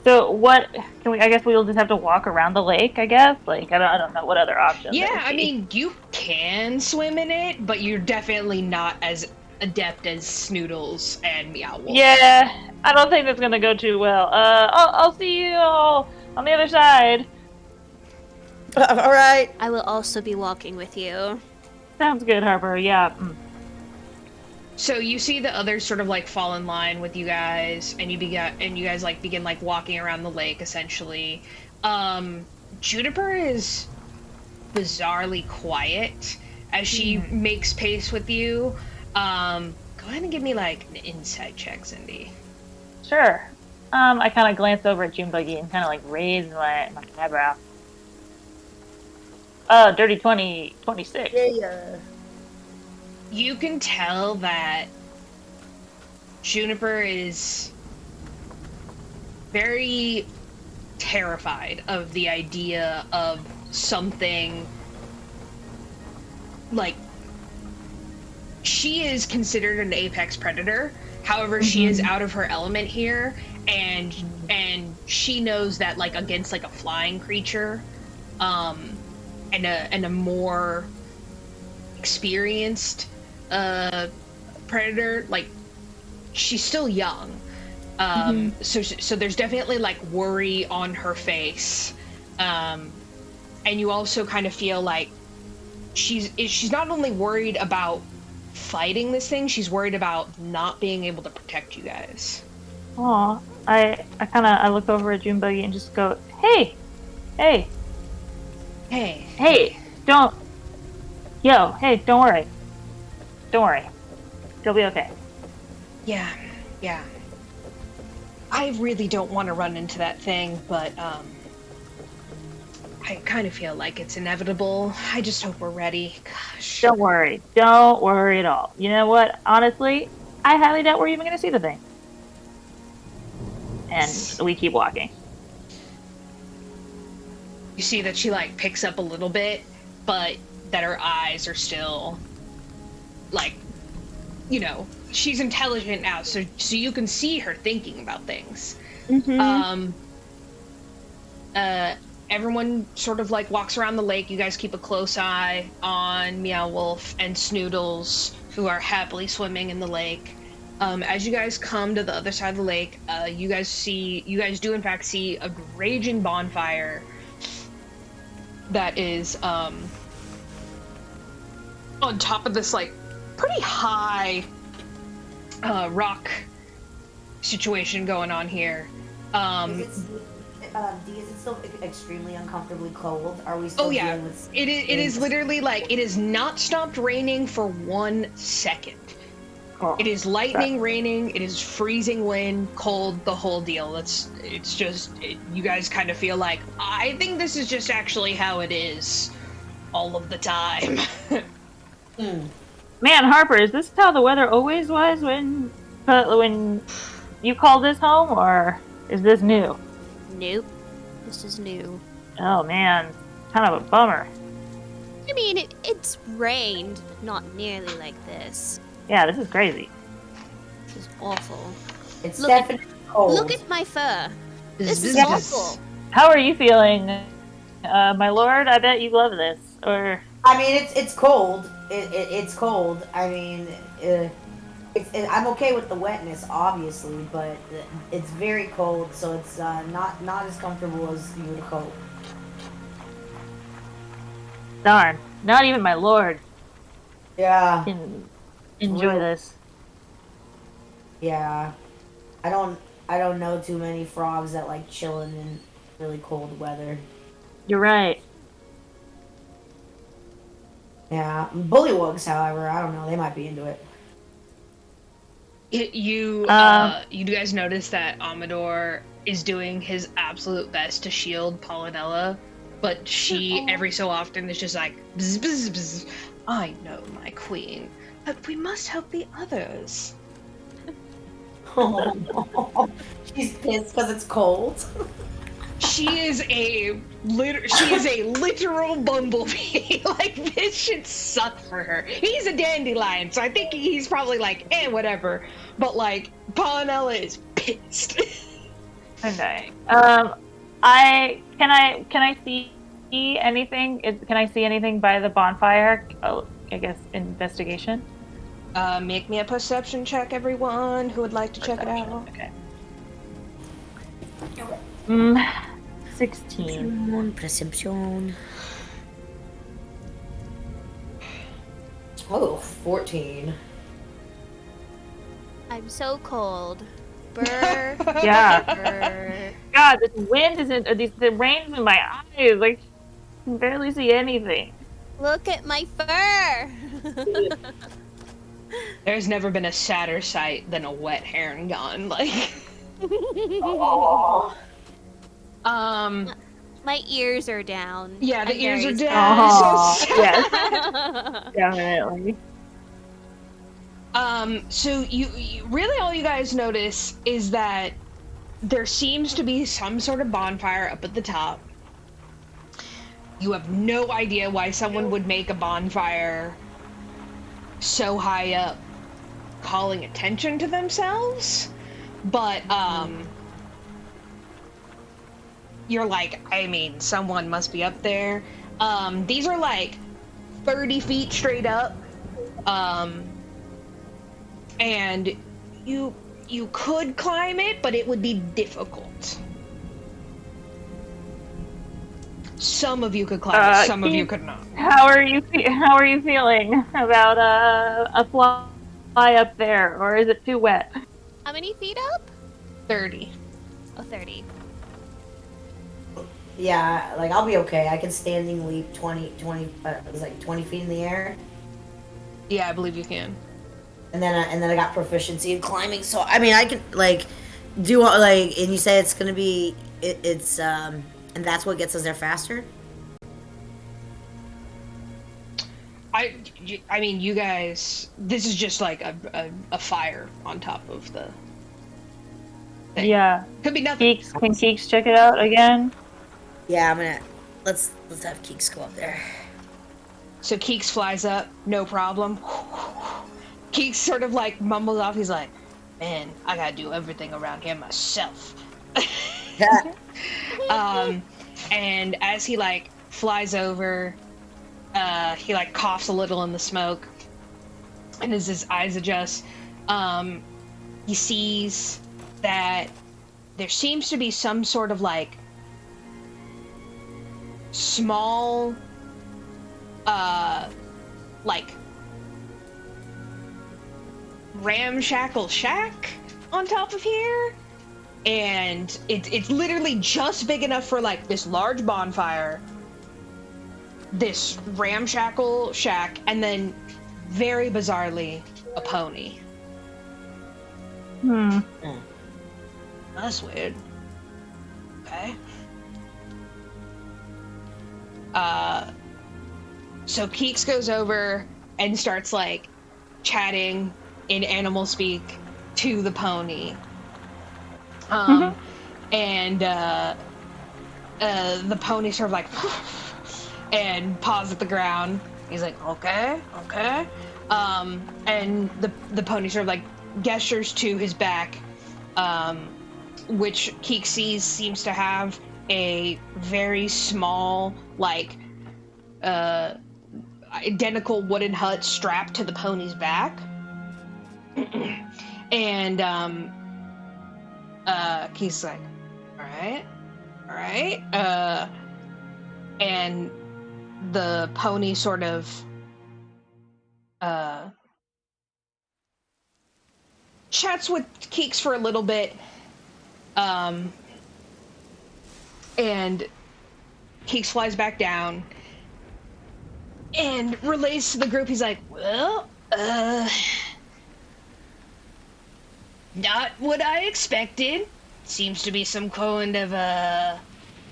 Speaker 4: so what can we? I guess we'll just have to walk around the lake. I guess. Like I don't know what other options.
Speaker 1: Yeah, I mean you can swim in it, but you're definitely not as adept as Snoodles and Meow Wolf.
Speaker 4: Yeah, I don't think that's gonna go too well. I'll see you all on the other side.
Speaker 3: All right.
Speaker 2: I will also be walking with you.
Speaker 4: Sounds good, Harper. Yeah.
Speaker 1: So you see the others sort of like fall in line with you guys, and you guys like begin like walking around the lake essentially. Juniper is bizarrely quiet as she makes pace with you. Go ahead and give me like an insight check, Zindi.
Speaker 4: Sure. I kind of glance over at June Buggy and kind of like raise my eyebrow. Oh, dirty 20, 26.
Speaker 3: Yeah.
Speaker 1: You can tell that Juniper is very terrified of the idea of something like, she is considered an apex predator. However, she is out of her element here, and she knows that like against like a flying creature, and a more experienced predator, like she's still young. So there's definitely like worry on her face, and you also kind of feel like she's not only worried about fighting this thing, she's worried about not being able to protect you guys.
Speaker 4: Aw, I look over at June Buggy and just go, hey, don't worry, you'll be okay.
Speaker 1: Yeah. I really don't want to run into that thing, but I kind of feel like it's inevitable. I just hope we're ready. Gosh.
Speaker 4: Don't worry at all. You know what? Honestly, I highly doubt we're even going to see the thing. And we keep walking.
Speaker 1: You see that she like picks up a little bit, but that her eyes are still like, you know, she's intelligent now, so you can see her thinking about things. Everyone sort of like walks around the lake. You guys keep a close eye on Meow Wolf and Snoodles, who are happily swimming in the lake. As you guys come to the other side of the lake, you guys do in fact see a raging bonfire that is on top of this like pretty high rock situation going on here.
Speaker 3: Is it still extremely uncomfortably cold? Are we still dealing with...
Speaker 1: It is literally like, it has not stopped raining for 1 second.
Speaker 4: Oh,
Speaker 1: it is lightning, raining, it is freezing wind, cold, the whole deal. You guys kind of feel like, I think this is just actually how it is all of the time.
Speaker 4: Man, Harper, is this how the weather always was when you called this home, or is this new?
Speaker 2: Nope. This is new.
Speaker 4: Oh man, kind of a bummer.
Speaker 2: I mean, it's rained, not nearly like this.
Speaker 4: Yeah, this is crazy.
Speaker 2: This is awful.
Speaker 3: It's definitely cold.
Speaker 2: Look at my fur. This is awful.
Speaker 4: How are you feeling, my lord? I bet you love this. Or
Speaker 3: I mean, it's cold. It's cold. I mean, I'm okay with the wetness, obviously, but it's very cold, so it's not as comfortable as you would hope.
Speaker 4: darn, not even my lord
Speaker 3: Yeah.
Speaker 4: can enjoy this.
Speaker 3: Yeah. I don't know too many frogs that like chilling in really cold weather.
Speaker 4: You're right.
Speaker 3: Yeah. Bullywugs, however, I don't know, they might be into it.
Speaker 1: You guys notice that Amador is doing his absolute best to shield Polynella, but she every so often is just like, bzz, bzz, bzz. I know, my queen, but we must help the others.
Speaker 3: Oh, she's pissed because it's cold.
Speaker 1: She is a literal bumblebee. Like, this should suck for her. He's a dandelion, so I think he's probably like, whatever. But like, Polynella is pissed.
Speaker 4: Okay. Can I see anything? Can I see anything by the bonfire? Oh, I guess investigation.
Speaker 1: Make me a perception check, everyone who would like to check it out.
Speaker 4: Okay. 16.
Speaker 3: Perception. Oh, 14.
Speaker 2: I'm so cold. Brr.
Speaker 4: Yeah.
Speaker 2: Brr.
Speaker 4: God, this wind isn't. The rain's in my eyes. Like, can barely see anything.
Speaker 2: Look at my fur!
Speaker 1: There's never been a sadder sight than a wet heron gun. Like,
Speaker 4: Oh.
Speaker 2: My ears are down.
Speaker 1: Yeah, the
Speaker 2: I'm
Speaker 1: ears
Speaker 2: very
Speaker 1: are down.
Speaker 4: Oh,
Speaker 1: So sad.
Speaker 4: yes, definitely.
Speaker 1: So you really all you guys notice is that there seems to be some sort of bonfire up at the top. You have no idea why someone would make a bonfire so high up, calling attention to themselves, but you're like, I mean, someone must be up there. These are like 30 feet straight up, and you could climb it, but it would be difficult. Some of you could climb it, some of you could not.
Speaker 4: How are you feeling about a fly up there, or is it too wet?
Speaker 2: How many feet up?
Speaker 1: 30.
Speaker 2: Oh, 30.
Speaker 3: Yeah, like I'll be okay. I can standing leap 20 it was like 20 feet in the air.
Speaker 1: Yeah, I believe you can.
Speaker 3: And then I got proficiency in climbing, so I mean I can like do like, and you say it's gonna be it's and that's what gets us there faster.
Speaker 1: I mean, you guys, this is just like a fire on top of the thing.
Speaker 4: Yeah.
Speaker 1: Could be nothing.
Speaker 4: Can Keeks check it out again?
Speaker 3: Yeah, I'm gonna let's have Keeks go up there.
Speaker 1: So Keeks flies up, no problem. Keeks sort of like mumbles off. He's like, "Man, I gotta do everything around here myself." And as he like flies over, he like coughs a little in the smoke, and as his eyes adjust, he sees that there seems to be some sort of like small, like ramshackle shack on top of here, and it's literally just big enough for like this large bonfire, this ramshackle shack, and then very bizarrely a pony. That's weird. Okay. So Keeks goes over and starts like chatting in animal speak to the pony. And the pony sort of like and paws at the ground. He's like, okay. And the pony sort of like gestures to his back, which Keeks sees seems to have a very small, like, identical wooden hut strapped to the pony's back. And Keeks like, all right. And the pony sort of chats with Keeks for a little bit, and Keeks flies back down and relays to the group. He's like, well, not what I expected. Seems to be some kind of a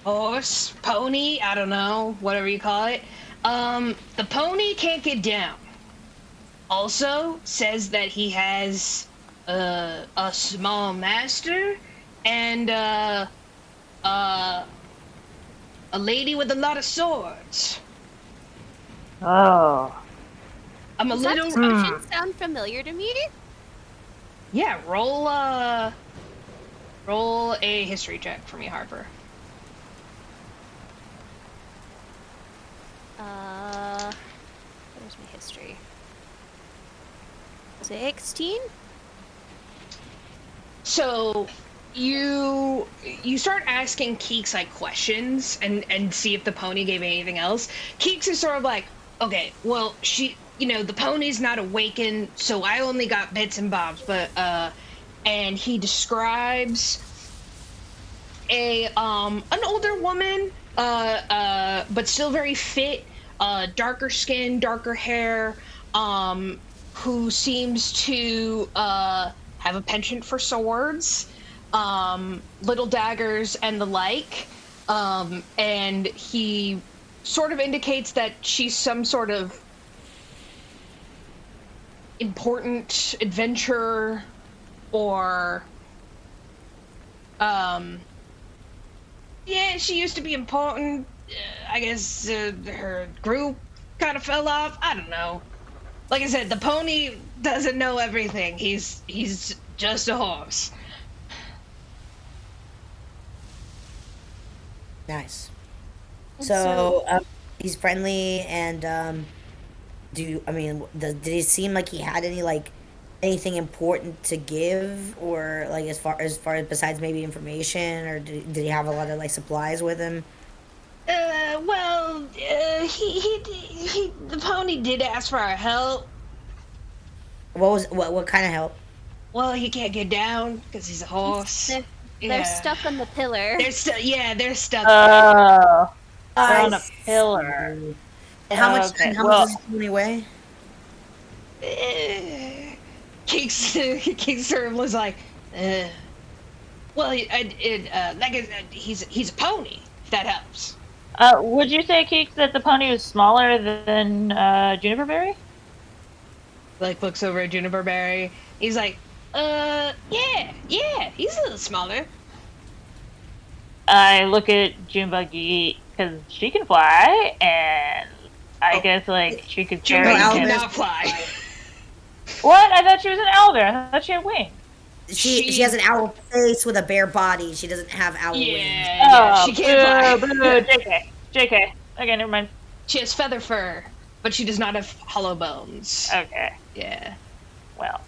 Speaker 1: horse, pony, I don't know, whatever you call it. The pony can't get down. Also says that he has a small master and a lady with a lot of swords.
Speaker 4: Oh.
Speaker 1: I'm a
Speaker 2: Does
Speaker 1: little.
Speaker 2: that description sound familiar to me?
Speaker 1: Yeah, roll a history check for me, Harper.
Speaker 2: Where's my history? 16?
Speaker 1: So you start asking Keeks like questions and see if the pony gave anything else. Keeks is sort of like, okay, well, the pony's not awakened, so I only got bits and bobs, but and he describes an older woman, but still very fit, darker skin, darker hair, who seems to have a penchant for swords, little daggers, and the like. And he sort of indicates that she's some sort of important adventurer or yeah, she used to be important. I guess her group kind of fell off. I don't know. Like I said, the pony doesn't know everything. He's just a horse.
Speaker 3: Nice. So he's friendly, and did he seem like he had any anything important to give, or like as far as besides maybe information, or did he have a lot of supplies with him?
Speaker 1: The pony did ask for our help.
Speaker 3: What kind of help?
Speaker 1: Well, he can't get down because he's a horse.
Speaker 2: They're stuck on the pillar.
Speaker 1: They're stuck.
Speaker 4: Oh, they're on a pillar.
Speaker 3: And how much does the pony weigh?
Speaker 1: Keeks sort of was like, well, he's a pony. If that helps.
Speaker 4: Would you say, Keeks, that the pony was smaller than Juniper Berry?
Speaker 1: Looks over at Juniper Berry. He's like, yeah, he's a little smaller.
Speaker 4: I look at Junebuggy because she can fly, and I guess she could carry him.
Speaker 1: Junebuggy cannot fly.
Speaker 4: What? I thought she was an elder. I thought she had wings.
Speaker 3: She has an owl face with a bare body. She doesn't have owl wings.
Speaker 1: Yeah, she can't fly.
Speaker 4: JK. Okay, never mind.
Speaker 1: She has feather fur, but she does not have hollow bones.
Speaker 4: Okay.
Speaker 1: Yeah.
Speaker 4: Well,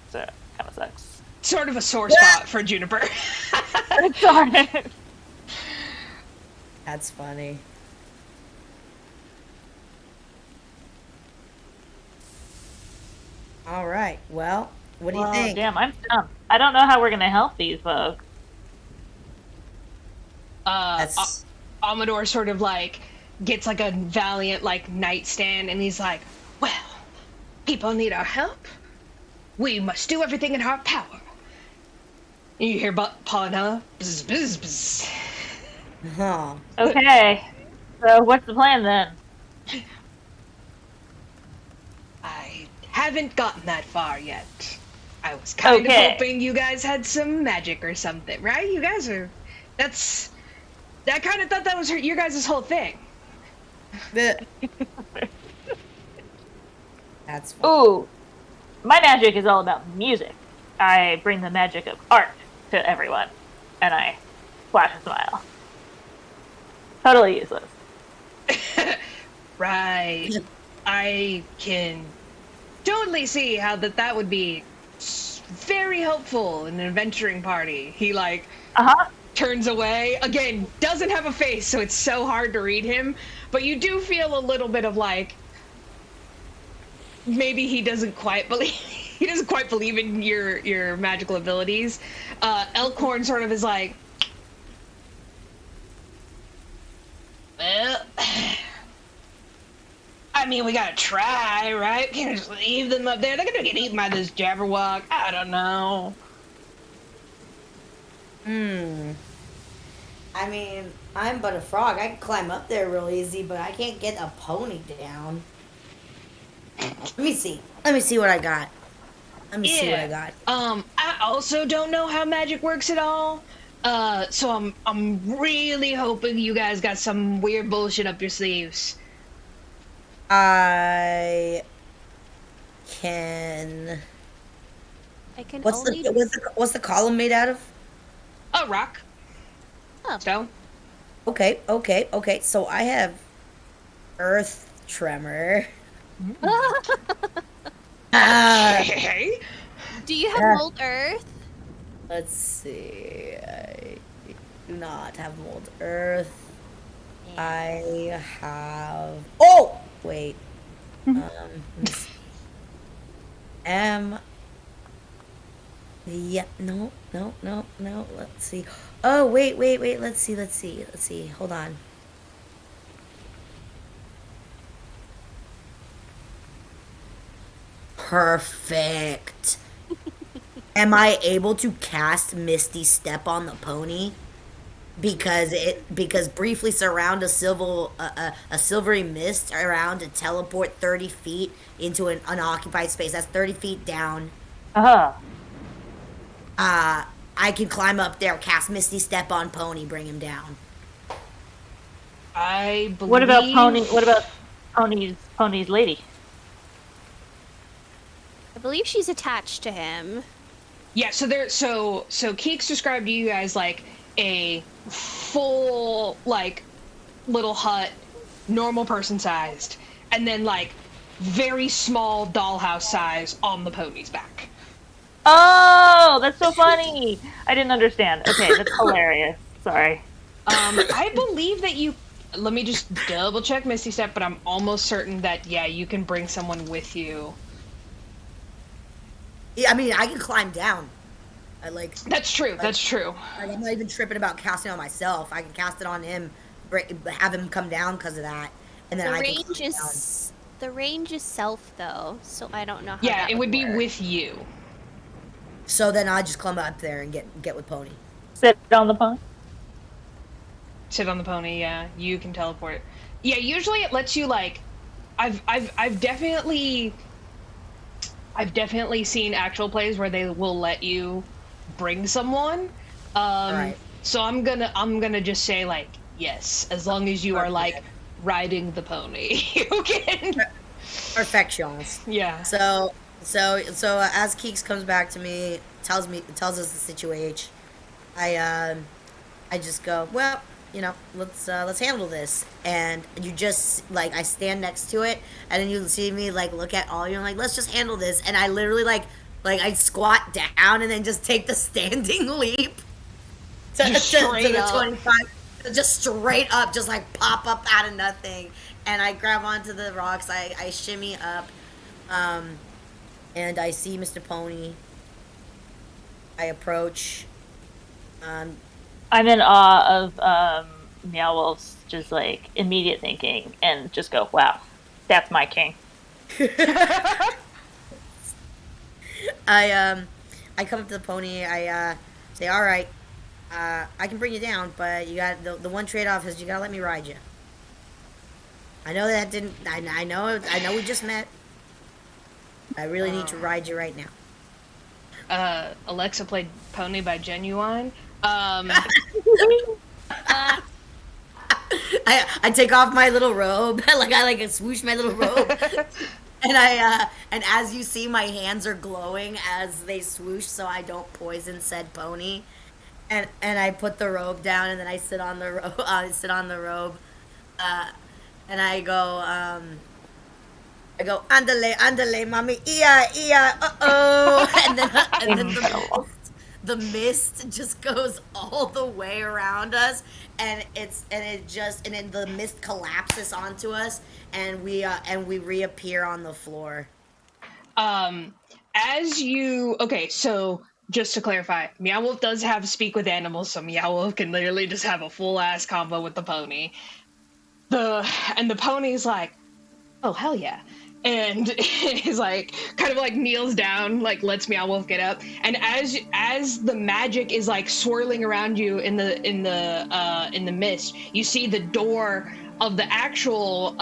Speaker 4: so kind of sucks.
Speaker 1: Sort of a sore spot for Juniper.
Speaker 4: Darn it.
Speaker 3: That's funny. All right. Well, what do you think?
Speaker 4: Damn, I'm stumped. I don't know how we're gonna help these folks.
Speaker 1: Amador sort of gets a valiant nightstand, and he's like, well, people need our help. We must do everything in our power. And you hear Paulina, bzz, bzz, bzz.
Speaker 3: Huh.
Speaker 4: Okay. So what's the plan then?
Speaker 1: I haven't gotten that far yet. I was kind of hoping you guys had some magic or something, right? You guys are... I kind of thought that was your guys' whole thing.
Speaker 3: That's fun.
Speaker 4: Ooh, my magic is all about music. I bring the magic of art to everyone, and I flash a smile. Totally useless.
Speaker 1: Right. I can totally see how that would be very helpful in an adventuring party. He turns away. Again, doesn't have a face, so it's so hard to read him. But you do feel a little bit of maybe he doesn't quite believe in your magical abilities. Elkhorn sort of is like, well, I mean, we gotta try, right? We can't just leave them up there. They're gonna get eaten by this Jabberwock. I don't know.
Speaker 3: I mean, I'm but a frog. I can climb up there real easy, but I can't get a pony down. Let me see what I got.
Speaker 1: I also don't know how magic works at all. So I'm really hoping you guys got some weird bullshit up your sleeves.
Speaker 3: I can. What's the column made out of?
Speaker 1: A rock.
Speaker 2: Oh.
Speaker 1: Stone.
Speaker 3: Okay. So I have earth tremor.
Speaker 1: Okay.
Speaker 2: Do you have mold earth?
Speaker 3: Let's see. I do not have mold earth. I have. Oh wait. Yeah, no. Let's see. Oh, wait. Let's see. Hold on. Perfect. Am I able to cast Misty Step on the pony? Because briefly surround a silvery mist around to teleport 30 feet into an unoccupied space. That's 30 feet down.
Speaker 4: Ah,
Speaker 3: I can climb up there, cast Misty Step on pony, bring him down.
Speaker 1: I
Speaker 4: what about Pony?
Speaker 1: believe.
Speaker 4: What about Pony's lady?
Speaker 2: I believe she's attached to him.
Speaker 1: Yeah, so Keeks described you as like a full like little hut, normal person sized, and then like very small dollhouse size on the pony's back.
Speaker 4: Oh, that's so funny. I didn't understand. Okay, that's hilarious. Sorry.
Speaker 1: I believe that you. Let me just double check Misty Step, but I'm almost certain that yeah, you can bring someone with you.
Speaker 3: Yeah, I mean, I can climb down.
Speaker 1: That's true. That's true.
Speaker 3: I'm not even tripping about casting it on myself. I can cast it on him, have him come down because of that, and then
Speaker 2: The
Speaker 3: I can
Speaker 2: range
Speaker 3: climb down.
Speaker 2: is the range is self though, so I don't know how
Speaker 1: Yeah,
Speaker 2: that
Speaker 1: it would be
Speaker 2: work.
Speaker 1: with you.
Speaker 3: So then I just climb up there and get with Pony.
Speaker 4: Sit on the pony.
Speaker 1: Sit on the pony. Yeah, you can teleport. Yeah, usually it lets you like. I've definitely seen actual plays where they will let you bring someone.
Speaker 3: Right.
Speaker 1: So I'm gonna just say like yes, as long as you are like
Speaker 3: Perfect.
Speaker 1: riding the pony, you can.
Speaker 3: Perfections.
Speaker 1: Yeah.
Speaker 3: So as Keeks comes back to me, tells us the situation, I just go, well, let's handle this. And you just like I stand next to it, and then you see me like look at all you, like, let's just handle this. And I literally like I squat down and then just take the standing leap to
Speaker 1: Straight
Speaker 3: the
Speaker 1: up.
Speaker 3: 25, just straight up, just like pop up out of nothing. And I grab onto the rocks. I shimmy up, and I see Mr. Pony. I approach.
Speaker 4: I'm in awe of Meow Wolf's just like immediate thinking and just go, wow, that's my king.
Speaker 3: I come up to the pony. I say, all right, I can bring you down, but you got the one trade off is you gotta let me ride you. I know that didn't. I know we just met. I really need to ride you right now.
Speaker 1: Alexa played Pony by Genuine.
Speaker 3: I take off my little robe, I swoosh my little robe, and as you see, my hands are glowing as they swoosh, so I don't poison said pony, and I put the robe down, and then I sit on the robe, and I go, andale, mami, ia, and then the mist just goes all the way around us, and then the mist collapses onto us, and we reappear on the floor.
Speaker 1: Okay, so just to clarify, Meow Wolf does have speak with animals, so Meow Wolf can literally just have a full ass combo with the pony. The pony's like, oh hell yeah. And he's like kind of like kneels down, like lets Meow Wolf get up. And as the magic is like swirling around you in the mist, you see the door of the actual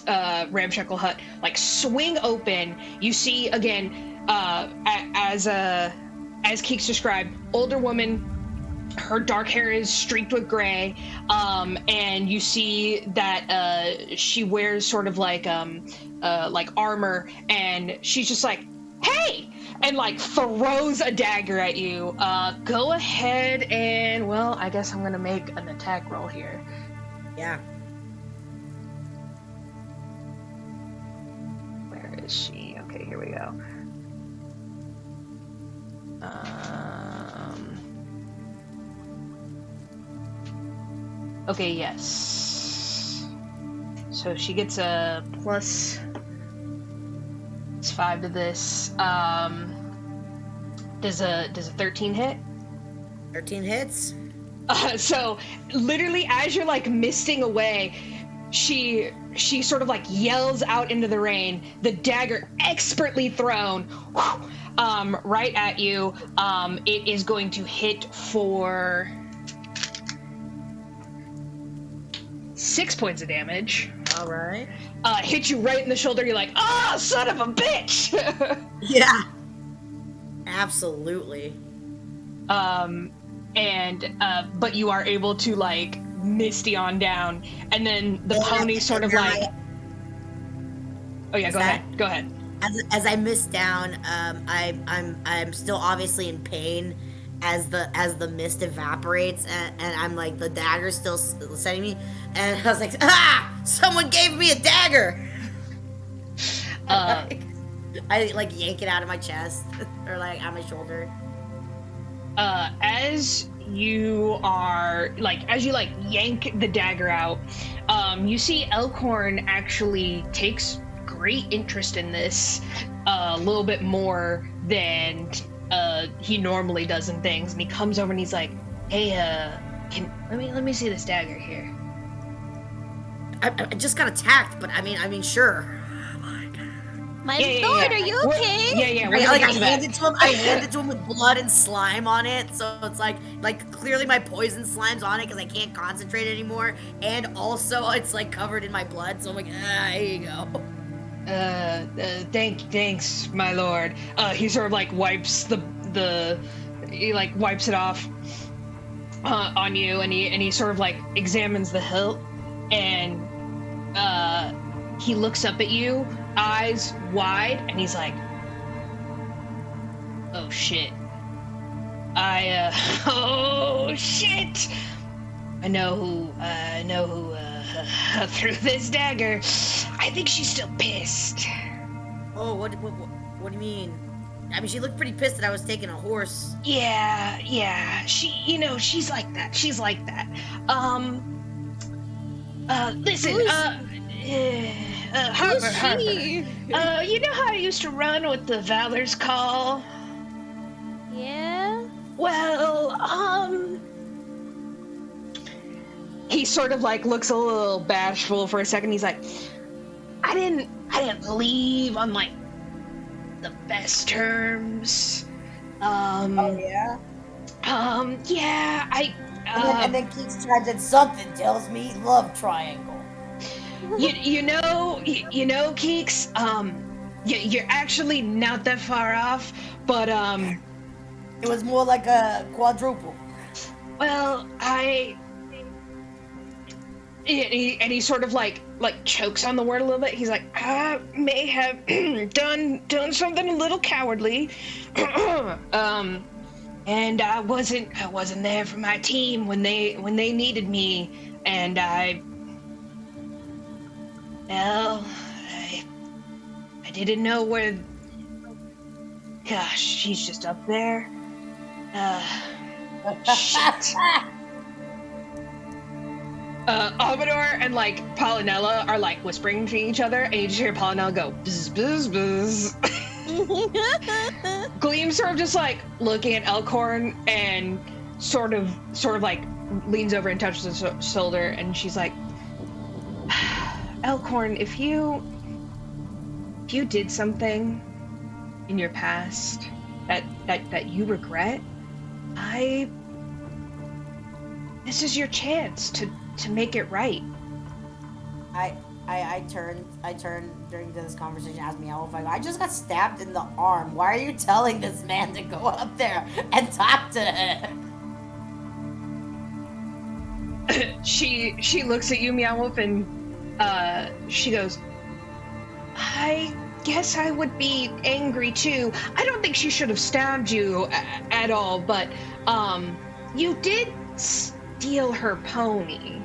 Speaker 1: ramshackle hut like swing open. You see again, as Keeks described, older woman. Her dark hair is streaked with gray, and you see that she wears sort of like armor, and she's just like, "Hey!" and like throws a dagger at you. Go ahead and, well, I guess I'm gonna make an attack roll here.
Speaker 3: Yeah.
Speaker 1: Where is she? Okay, here we go. Okay, yes. So she gets a plus 5 to this. Does a 13 hit?
Speaker 3: 13 hits.
Speaker 1: So literally as you're like misting away, she sort of like yells out into the rain, the dagger expertly thrown right at you. It is going to hit for 6 points of damage.
Speaker 3: All right.
Speaker 1: Hit you right in the shoulder. You're like, oh, son of a bitch.
Speaker 3: Yeah. Absolutely.
Speaker 1: But you are able to like misty on down, and then the pony sort of like. Oh yeah, go ahead.
Speaker 3: As I miss down, I'm still obviously in pain as the mist evaporates, and I'm like the dagger's still setting me, and I was like, someone gave me a dagger. I like yank it out of my chest or like on my shoulder.
Speaker 1: As you yank the dagger out, you see Elkhorn actually takes great interest in this, a little bit more than he normally does in things, and he comes over and he's like, "Hey, let me see this dagger here."
Speaker 3: I just got attacked, but I mean, sure.
Speaker 2: My lord, are you okay?
Speaker 1: Yeah.
Speaker 3: I hand it to him. I hand it to him with blood and slime on it, so it's like clearly my poison slime's on it because I can't concentrate anymore, and also it's like covered in my blood. So I'm like, here you go.
Speaker 1: Thanks, my lord. He sort of like wipes he like wipes it off on you, and he sort of like examines the hilt, and he looks up at you, eyes wide, and he's like, "Oh shit! Oh shit! I know who threw this dagger. I think she's still pissed."
Speaker 3: Oh, what do you mean? I mean, she looked pretty pissed that I was taking a horse.
Speaker 1: Yeah. She's like that. Listen, Harper. You know how I used to run with the Valor's call?
Speaker 2: Yeah?
Speaker 1: Well, he sort of like looks a little bashful for a second. He's like, I didn't leave on like the best terms.
Speaker 3: Oh yeah.
Speaker 1: Yeah,
Speaker 3: and then Keeks tried to something tells me love triangle.
Speaker 1: You know, Keeks, you're actually not that far off, but
Speaker 3: it was more like a quadruple.
Speaker 1: Well, he sort of like chokes on the word a little bit. He's like, I may have done something a little cowardly, and I wasn't there for my team when they needed me, and I didn't know where. Gosh, she's just up there. Shit. Amador and like Polynella are like whispering to each other, and you just hear Polynella go bzz bzz bzz. Gleam sort of just like looking at Elkhorn and sort of like leans over and touches his shoulder, and she's like, Elkhorn, if you did something in your past that you regret, this is your chance to make it right.
Speaker 3: I turned during this conversation, asked Meow Wolf, I just got stabbed in the arm. Why are you telling this man to go up there and talk to him?
Speaker 1: She looks at you, Meow Wolf, and she goes, I guess I would be angry too. I don't think she should have stabbed you at all, but you did steal her pony.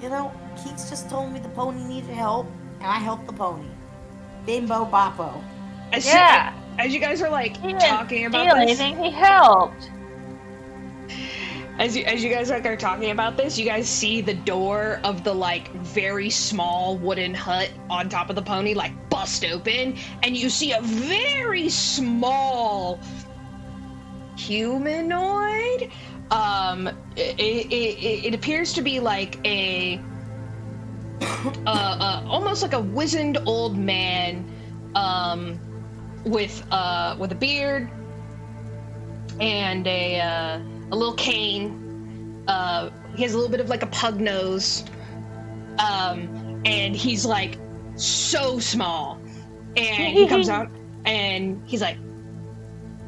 Speaker 3: You know, Keeks just told me the pony needed help, and I helped the pony. Bimbo Boppo.
Speaker 1: As you guys are like
Speaker 4: He
Speaker 1: talking
Speaker 4: didn't
Speaker 1: about
Speaker 4: steal
Speaker 1: this,
Speaker 4: anything. He helped.
Speaker 1: As you guys are talking about this, you guys see the door of the like very small wooden hut on top of the pony like bust open, and you see a very small humanoid. It appears to be like a almost like a wizened old man, with a beard and a little cane. He has a little bit of like a pug nose, and he's like so small. And he comes out and he's like,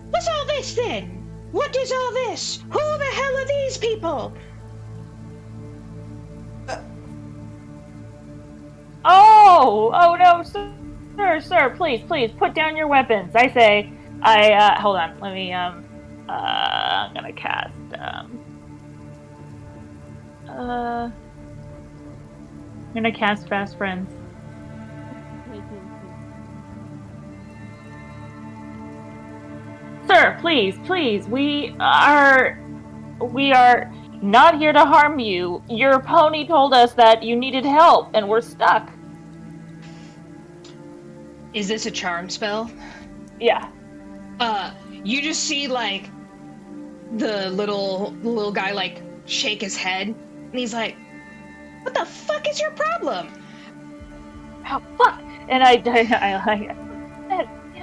Speaker 1: "What's all this then? What is all this? Who the hell are these people?"
Speaker 4: Oh no, sir, please, put down your weapons. I say, hold on, let me, I'm gonna cast, Fast Friends. Sir, please, we are not here to harm you. Your pony told us that you needed help, and we're stuck.
Speaker 1: Is this a charm spell?
Speaker 4: Yeah.
Speaker 1: You just see like the little guy like shake his head, and he's like, "What the fuck is your problem?"
Speaker 4: Oh fuck! And I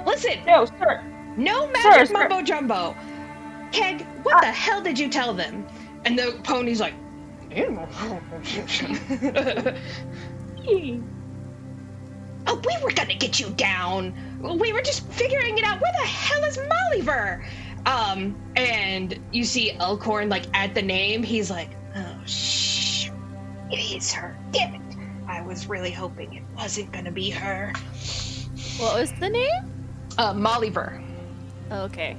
Speaker 1: Listen,
Speaker 4: no, sir.
Speaker 1: No magic
Speaker 4: Sir.
Speaker 1: mumbo jumbo. Keg, what the hell did you tell them? And the pony's like, "Oh, we were gonna get you down. We were just figuring it out. Where the hell is Mollyver?" And you see Elkhorn like at the name. He's like, "Oh shh, it is her. Damn it! I was really hoping it wasn't gonna be her."
Speaker 2: What was the name?
Speaker 1: Mollyver.
Speaker 2: Okay.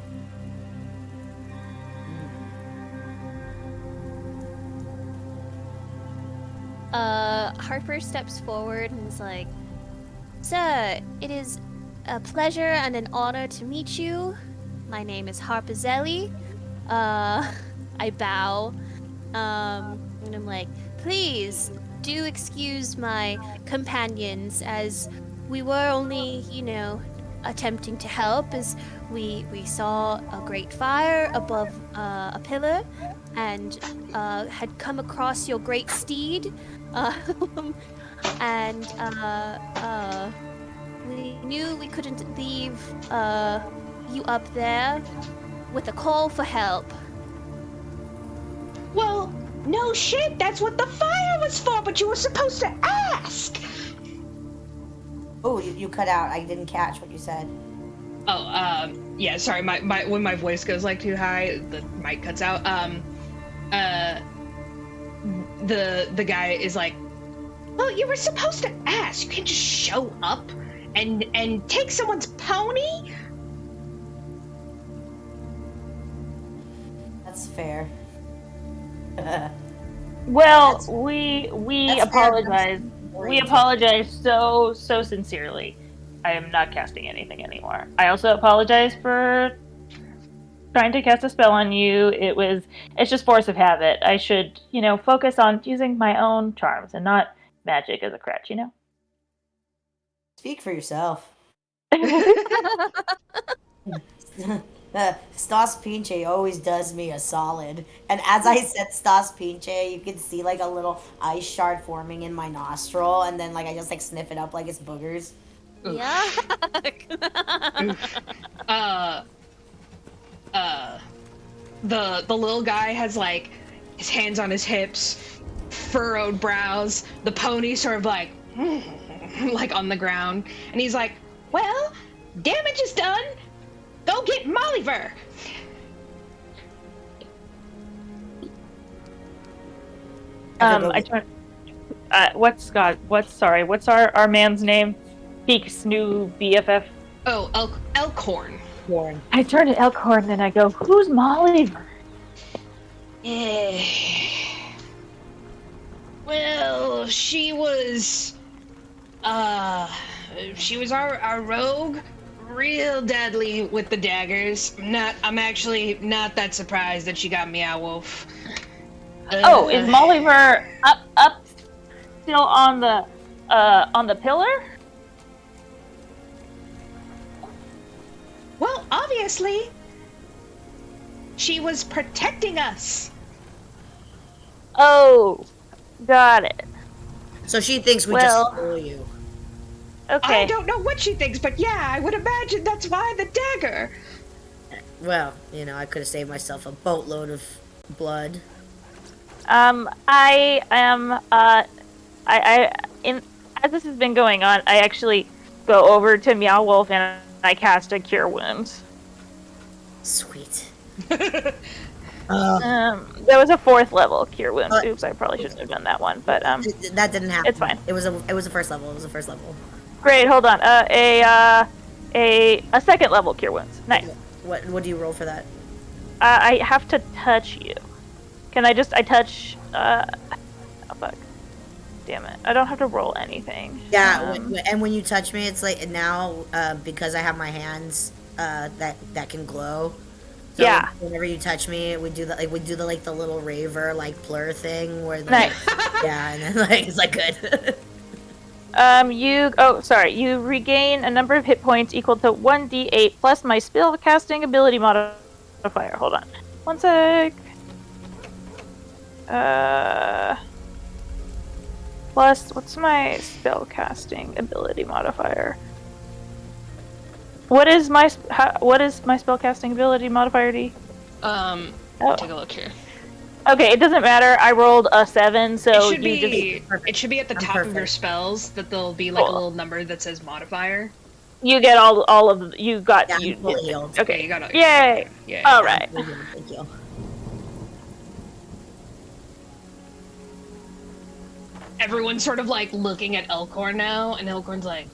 Speaker 2: Harper steps forward and is like, "Sir, it is a pleasure and an honor to meet you. My name is Harper Zelly." I bow. And I'm like, "Please do excuse my companions, as we were only, attempting to help, as we saw a great fire above a pillar and had come across your great steed, and we knew we couldn't leave you up there with a call for help."
Speaker 1: Well, no shit, that's what the fire was for, but you were supposed to ask.
Speaker 3: Oh, you cut out. I didn't catch what you said.
Speaker 1: Oh, yeah, sorry, my when my voice goes like too high, the mic cuts out. The guy is like, "Well, you were supposed to ask. You can't just show up and take someone's pony."
Speaker 3: That's fair.
Speaker 4: Well, we
Speaker 3: That's
Speaker 4: apologize.
Speaker 3: fair.
Speaker 4: We apologize so sincerely. I am not casting anything anymore. I also apologize for trying to cast a spell on you. It's just force of habit. I should, focus on using my own charms and not magic as a crutch,
Speaker 3: Speak for yourself. Stas Pinche always does me a solid. And as I said Stas Pinche, you can see like a little ice shard forming in my nostril, and then like I just like sniff it up like it's boogers.
Speaker 2: Yeah.
Speaker 1: The little guy has like his hands on his hips, furrowed brows, the pony sort of like like on the ground, and he's like, "Well, damage is done. Go get Mollyver."
Speaker 4: I turn. What's our man's name? Keeks' new BFF.
Speaker 1: Oh, Elkhorn.
Speaker 4: I turn to Elkhorn and I go, "Who's Mollyver?"
Speaker 1: Well, she was our rogue real deadly with the daggers. I'm actually not that surprised that she got Meow Wolf.
Speaker 4: Oh, is Mollyver up still on the pillar?
Speaker 1: Well, obviously, she was protecting us.
Speaker 4: Oh, got it.
Speaker 3: So she thinks we
Speaker 4: Well-
Speaker 3: just stole you.
Speaker 4: Okay.
Speaker 1: I don't know what she thinks, but yeah, I would imagine that's why the dagger.
Speaker 3: Well, I could have saved myself a boatload of blood.
Speaker 4: I am, as this has been going on, I actually go over to Meow Wolf and I cast a Cure Wounds.
Speaker 3: Sweet.
Speaker 4: That was a 4th level Cure Wounds. Oops, I probably shouldn't have done that one, but,
Speaker 3: That didn't happen.
Speaker 4: It's fine.
Speaker 3: It was a first level. It was a first level.
Speaker 4: Great, hold on. A 2nd level Cure Wounds. Nice.
Speaker 3: What do you roll for that?
Speaker 4: I have to touch you. Can I touch, oh fuck. Damn it. I don't have to roll anything.
Speaker 3: Yeah, and when you touch me, it's like now because I have my hands that can glow. So
Speaker 4: yeah.
Speaker 3: Whenever you touch me, we do the little raver blur thing where
Speaker 4: Nice.
Speaker 3: Yeah, and then it's good.
Speaker 4: You regain a number of hit points equal to 1d8 plus my spell casting ability modifier. Hold on. One sec. Plus, what's my spell casting ability modifier? What is my spell casting ability modifier, D?
Speaker 1: Take a look here.
Speaker 4: Okay, it doesn't matter. I rolled a 7, so
Speaker 1: it should be at the top of your spells that there'll be a little number that says modifier.
Speaker 4: You get all of you got
Speaker 3: Yeah,
Speaker 4: you.
Speaker 3: fully healed.
Speaker 1: Okay, you got it.
Speaker 4: Yay!
Speaker 1: Yeah.
Speaker 4: All right.
Speaker 3: Thank you.
Speaker 1: Everyone's sort of looking at Elkhorn now, and Elkhorn's like,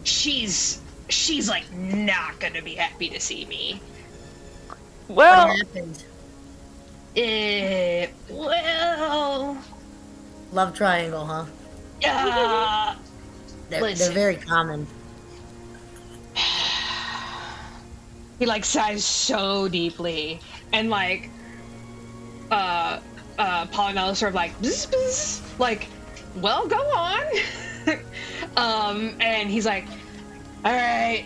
Speaker 1: she's not gonna be happy to see me.
Speaker 4: Well,
Speaker 3: What happened?
Speaker 1: Well,
Speaker 3: Love triangle, huh? They're
Speaker 1: listen.
Speaker 3: very common.
Speaker 1: He sighs so deeply, and Polynella's sort of bzz, bzz, well, go on. And he's like, all right,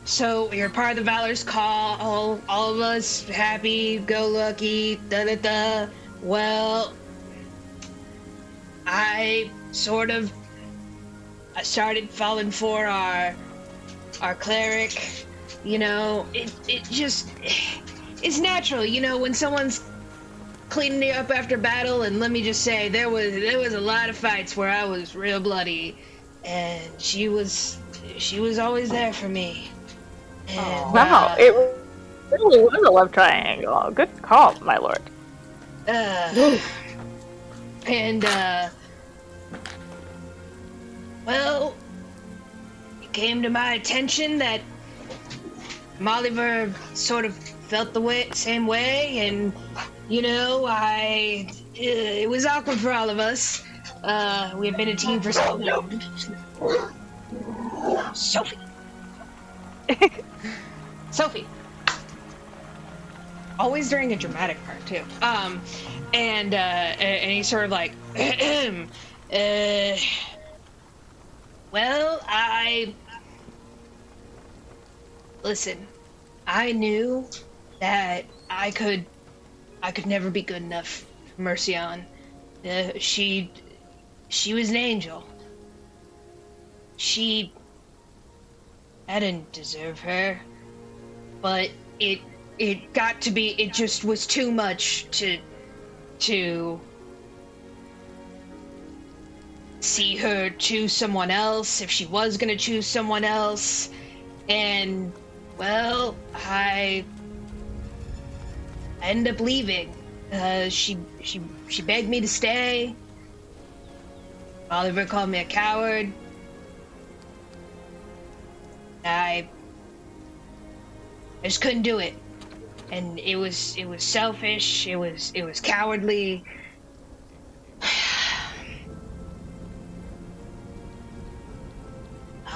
Speaker 1: so you're part of the Valor's call, all of us happy, go lucky, da-da-da. Well, I started falling for our cleric. It's natural, when someone's cleaning you up after battle, and let me just say, there was a lot of fights where I was real bloody, and she was always there for me. And,
Speaker 4: wow, it really was a love triangle. Good call, my lord.
Speaker 1: Well, it came to my attention that Mollyver sort of felt the same way, and it was awkward for all of us. We had been a team for so long. Sophie. Sophie. Always during a dramatic part too. And he's sort of well, listen, I knew that I could never be good enough for Mercian. She was an angel. I didn't deserve her, but it got to be, it just was too much to see her choose someone else if she was gonna choose someone else. And well, I ended up leaving. She begged me to stay. Oliver called me a coward. I just couldn't do it. And it was selfish, it was cowardly.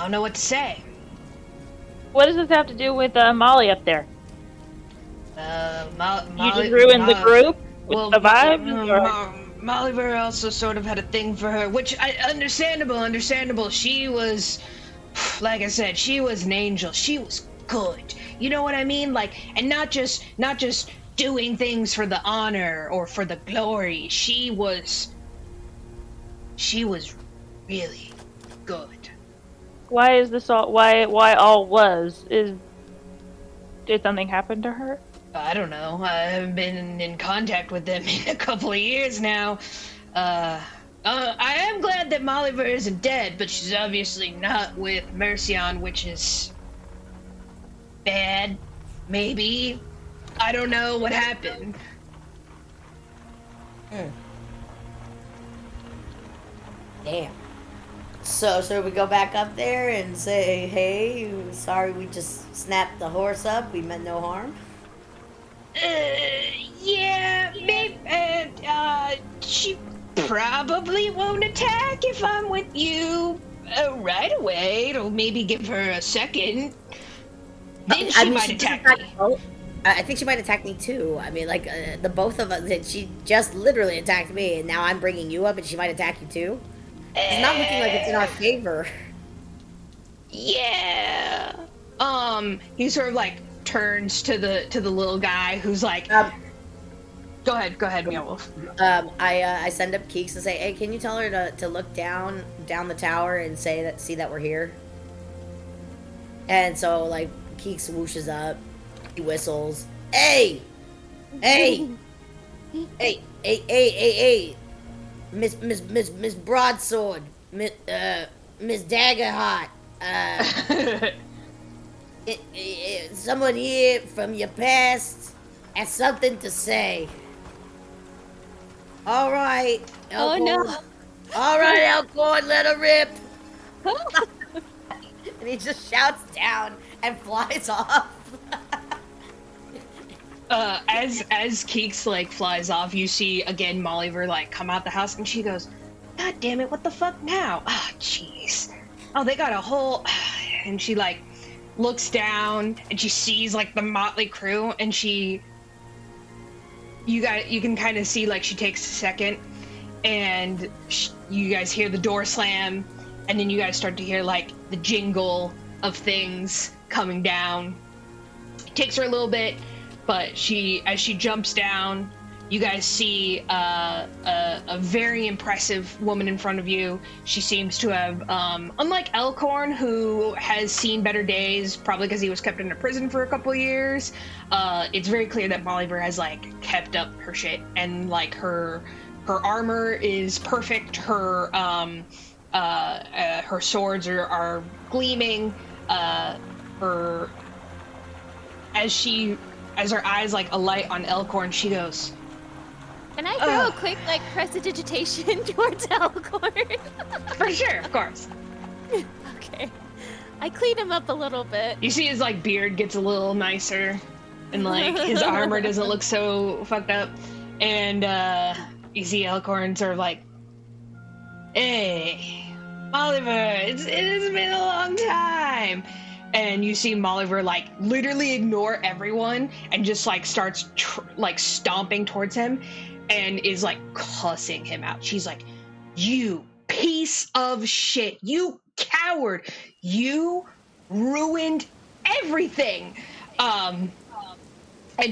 Speaker 1: don't know what to say.
Speaker 4: What does this have to do with Molly up there? You just ruined the group with the vibes?
Speaker 1: Mollyver also sort of had a thing for her, which understandable. She was, like I said, she was an angel. She was good. You know what I mean? Like, and not just doing things for the honor or for the glory. She was really good.
Speaker 4: Why is this all? Why all was? Did something happen to her?
Speaker 1: I don't know. I haven't been in contact with them in a couple of years now. I am glad that Mollyver isn't dead, but she's obviously not with Mercion, which is bad. Maybe. I don't know what happened.
Speaker 3: Damn. So we go back up there and say, hey, sorry we just snapped the horse up. We meant no harm.
Speaker 1: Yeah, maybe, she probably won't attack if I'm with you right away. It'll maybe give her a second. Then she might attack me.
Speaker 3: I think she might attack me too. I mean, like, the both of us, she just literally attacked me, and now I'm bringing you up, and she might attack you too. It's not looking like it's in our favor.
Speaker 1: Yeah. He sort of like turns to the little guy who's like, go ahead, Meow Wolf.
Speaker 3: I send up Keeks and say, hey, can you tell her to look down the tower and see that we're here? And so like Keeks whooshes up, he whistles, hey, Miss Broadsword, Miss Daggerheart, someone here from your past has something to say. All right, Elkhorn.
Speaker 2: Oh no!
Speaker 3: All right, Elkhorn, let her rip. And he just shouts down and flies off.
Speaker 1: As Keeks like flies off, you see again Mollyver like come out the house, and she goes, "God damn it, what the fuck now? Ah, oh, jeez. Oh, they got a whole." And she like looks down and she sees like the motley crew, and you can kind of see like she takes a second, and you guys hear the door slam, and then you guys start to hear like the jingle of things coming down. It takes her a little bit. But as she jumps down, you guys see a very impressive woman in front of you. She seems to have, unlike Elkhorn, who has seen better days, probably because he was kept in a prison for a couple of years, it's very clear that Mollyver has, like, kept up her shit. And, like, her armor is perfect. Her swords are gleaming. As her eyes like alight on Elkhorn, she goes,
Speaker 2: Can I throw a quick like prestidigitation towards Elkhorn?
Speaker 1: For sure, of course.
Speaker 2: Okay. I clean him up a little bit.
Speaker 1: You see his like beard gets a little nicer, and like his armor doesn't look so fucked up. And you see Elkhorn sort of like, hey, Oliver, it has been a long time. And you see Mollyver like literally ignore everyone and just like starts like stomping towards him and is like cussing him out. She's like, "You piece of shit, you coward, you ruined everything." And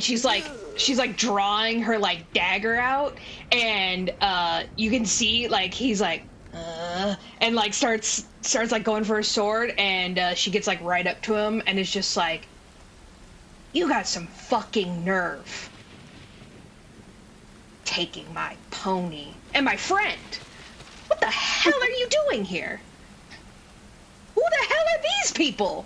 Speaker 1: she's like drawing her like dagger out, and you can see like he's like and like starts like going for her sword, and she gets like right up to him and is just like, "You got some fucking nerve taking my pony and my friend. What the hell are you doing here? Who the hell are these people?"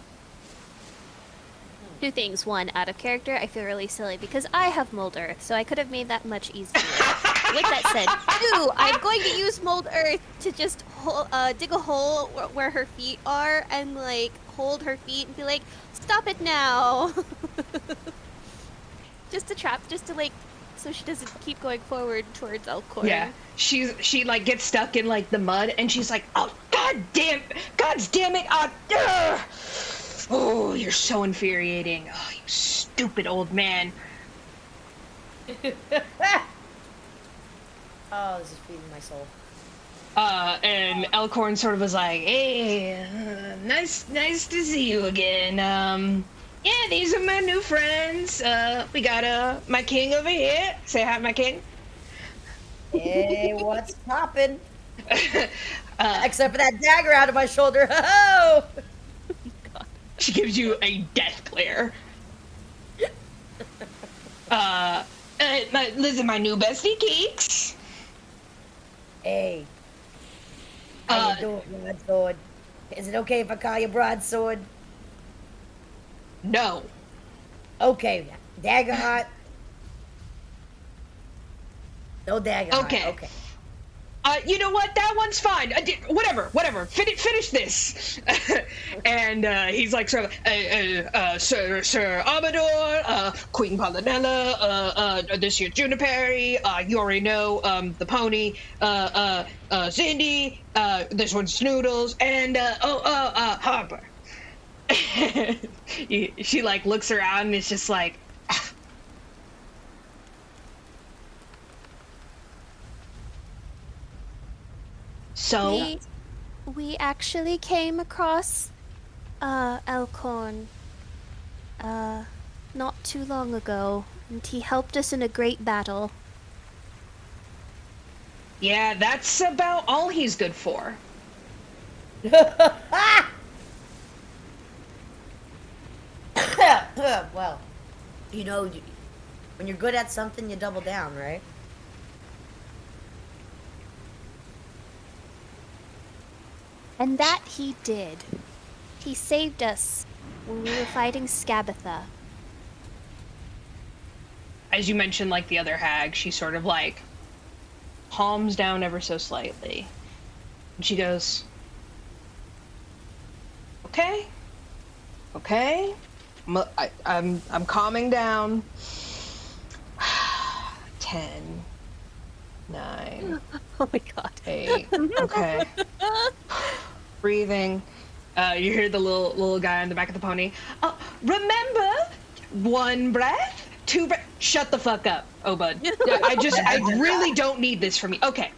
Speaker 2: Two things. One, out of character, I feel really silly because I have mold earth, so I could have made that much easier. With that said, two, I'm going to use mold earth to just dig a hole where her feet are and like hold her feet and be like, "Stop it now." Just to like, so she doesn't keep going forward towards Elkhorn.
Speaker 1: Yeah, she like gets stuck in like the mud, and she's like, "Oh God God damn it! Oh, you're so infuriating. Oh, you stupid old man.
Speaker 3: Oh, this is feeding my soul.
Speaker 1: And Elkhorn sort of was like, "Hey, nice to see you again. Yeah, these are my new friends. We got my king over here. Say hi, my king."
Speaker 3: Hey, what's poppin'? Except for that dagger out of my shoulder. Oh!
Speaker 1: She gives you a death glare. Listen, my new bestie, Keeks.
Speaker 3: Hey. How you doing, Broadsword? Is it okay if I call you Broadsword?
Speaker 1: No.
Speaker 3: Okay, dagger hot. No dagger hot.
Speaker 1: Okay.
Speaker 3: Okay.
Speaker 1: You know what? That one's fine. Whatever. Finish this. And he's like, Sir Amador, Queen Polynella, this year Juniperry, you already know, the pony, Zindi, this one's Snoodles, and Harper. She like looks around and is just like, so
Speaker 2: We actually came across Elkhorn not too long ago, and he helped us in a great battle.
Speaker 1: yeah, that's about all he's good for.
Speaker 3: Well, you know, when you're good at something, you double down, right?
Speaker 2: And that he did. He saved us when we were fighting Scabatha.
Speaker 1: As you mentioned, like the other hag, she sort of like palms down ever so slightly. And she goes, okay. I'm calming down. 10, 9,
Speaker 2: Oh my god.
Speaker 1: 8. Okay. Breathing. You hear the little guy on the back of the pony. Remember, 1 breath, 2 breath. Shut the fuck up, oh bud. I really don't need this from you. Okay.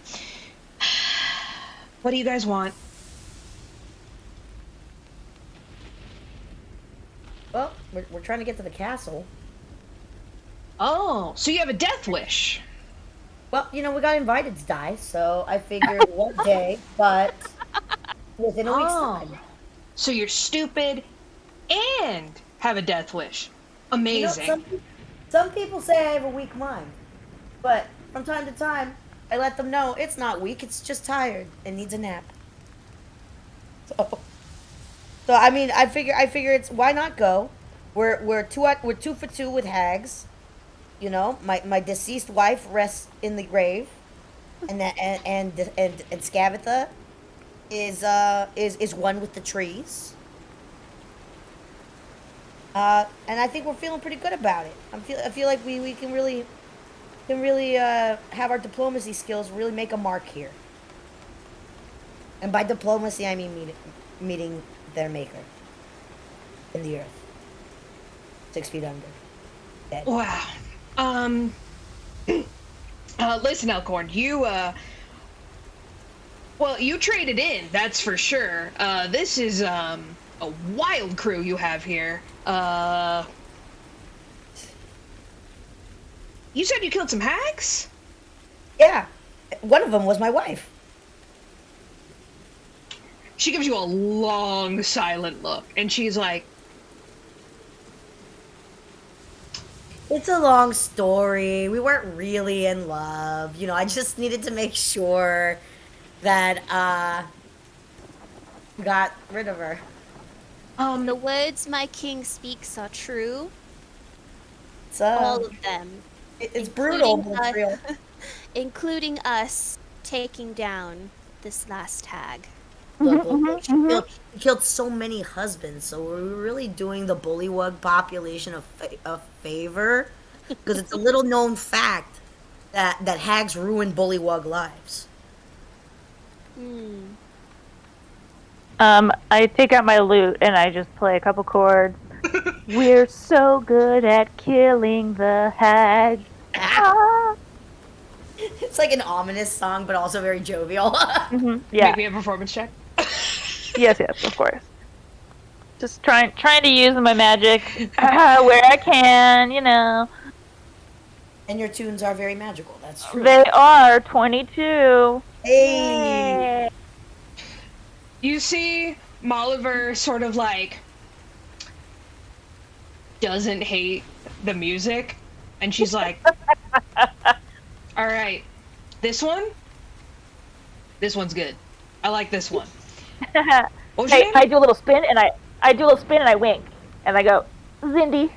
Speaker 1: What do you guys want?
Speaker 3: Well, we're trying to get to the castle.
Speaker 1: Oh, so you have a death wish.
Speaker 3: Well, you know, we got invited to die, so I figured what day, but within a week's time.
Speaker 1: So you're stupid and have a death wish. Amazing.
Speaker 3: You know, some people say I have a weak mind, but from time to time, I let them know it's not weak, it's just tired and needs a nap. So I mean, I figure it's why not go? We're 2 for 2 with hags. You know, my deceased wife rests in the grave, and Scabatha is one with the trees. And I think we're feeling pretty good about it. I feel like we can really have our diplomacy skills really make a mark here. And by diplomacy, I mean meeting their maker in the earth, 6 feet under, dead.
Speaker 1: Wow. Listen, Elkhorn, you traded in, that's for sure. This is a wild crew you have here. You said you killed some hags?
Speaker 3: Yeah, one of them was my wife.
Speaker 1: She gives you a long, silent look, and she's like,
Speaker 3: it's a long story. We weren't really in love. You know, I just needed to make sure that we got rid of her.
Speaker 2: The words my king speaks are true.
Speaker 3: It's,
Speaker 2: all of them.
Speaker 3: It's brutal, but it's real.
Speaker 2: Including us taking down this last hag.
Speaker 3: Look, she killed so many husbands, so we're really doing the bullywug population a favor, because it's a little known fact that hags ruin bullywug lives.
Speaker 4: I take out my lute and I just play a couple chords. We're so good at killing the hags. Ah.
Speaker 3: It's like an ominous song, but also very jovial.
Speaker 4: Yeah.
Speaker 1: Make me a performance check.
Speaker 4: Yes, of course. Just trying to use my magic where I can,
Speaker 3: And your tunes are very magical. That's true.
Speaker 4: They are 22.
Speaker 3: Hey.
Speaker 4: Yay.
Speaker 1: You see Molliver sort of like doesn't hate the music, and she's like, all right, this one's good. I like this one. What was your name?
Speaker 4: I do a little spin and I wink and I go, Zindi,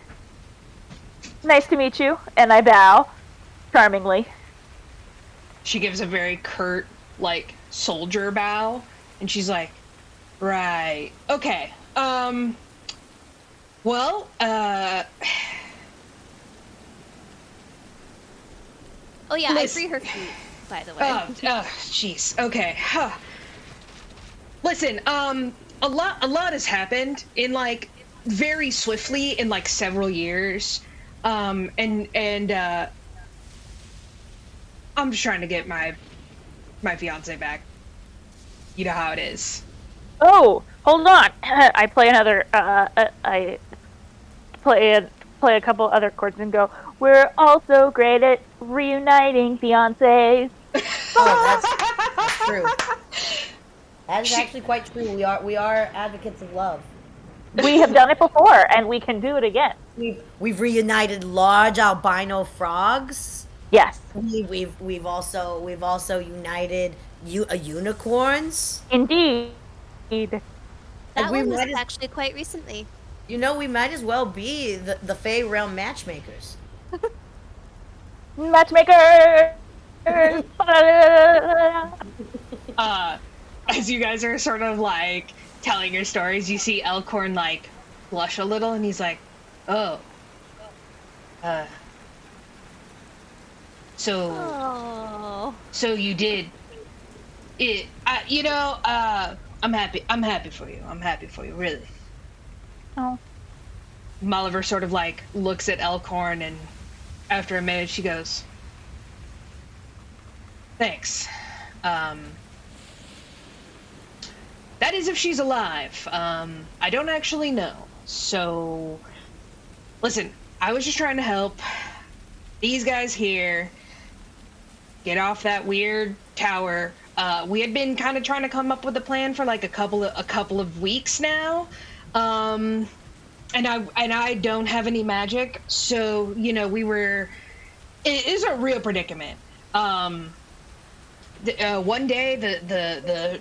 Speaker 4: nice to meet you, and I bow charmingly.
Speaker 1: She gives a very curt, like, soldier bow, and she's like, right, okay, well,
Speaker 2: Oh yeah, I
Speaker 1: Listen.
Speaker 2: free her feet, by the way.
Speaker 1: oh, jeez, okay, huh. Listen, a lot has happened in, like, very swiftly in, like, several years, and I'm just trying to get my fiance back. You know how it is.
Speaker 4: Oh, hold on. I play another. I play a couple other chords and go. We're also great at reuniting fiancés.
Speaker 3: Oh, that's true. That is actually quite true. We are advocates of love.
Speaker 4: We have done it before, and we can do it again.
Speaker 3: We've reunited large albino frogs.
Speaker 4: Yes.
Speaker 3: We've also united unicorns.
Speaker 4: Indeed.
Speaker 2: That
Speaker 3: we
Speaker 2: one was
Speaker 3: might as-
Speaker 2: actually quite recently.
Speaker 3: You know, we might as well be the Fey realm matchmakers.
Speaker 4: Matchmaker.
Speaker 1: As you guys are sort of like telling your stories, you see Elkhorn like blush a little, and he's like, "Oh,
Speaker 2: Oh.
Speaker 1: so you did it? I'm happy. I'm happy for you. I'm happy for you, really."
Speaker 4: Oh.
Speaker 1: Molliver sort of like looks at Elkhorn, and after a minute, she goes, "Thanks. That is if she's alive. I don't actually know. So, listen, I was just trying to help these guys here get off that weird tower. We had been kind of trying to come up with a plan for like a couple of weeks now. And I don't have any magic, so we were. It is a real predicament. One day the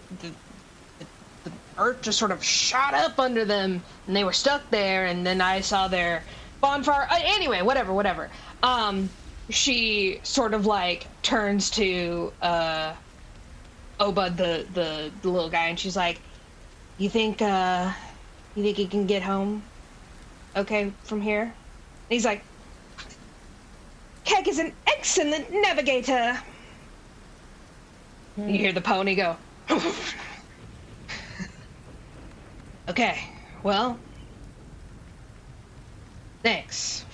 Speaker 1: earth just sort of shot up under them, and they were stuck there. And then I saw their bonfire. Anyway, whatever. She sort of like turns to Obud, the little guy, and she's like, "You think you can get home okay from here?" And he's like, "Keg is an excellent navigator." You hear the pony go, "Okay, well, thanks.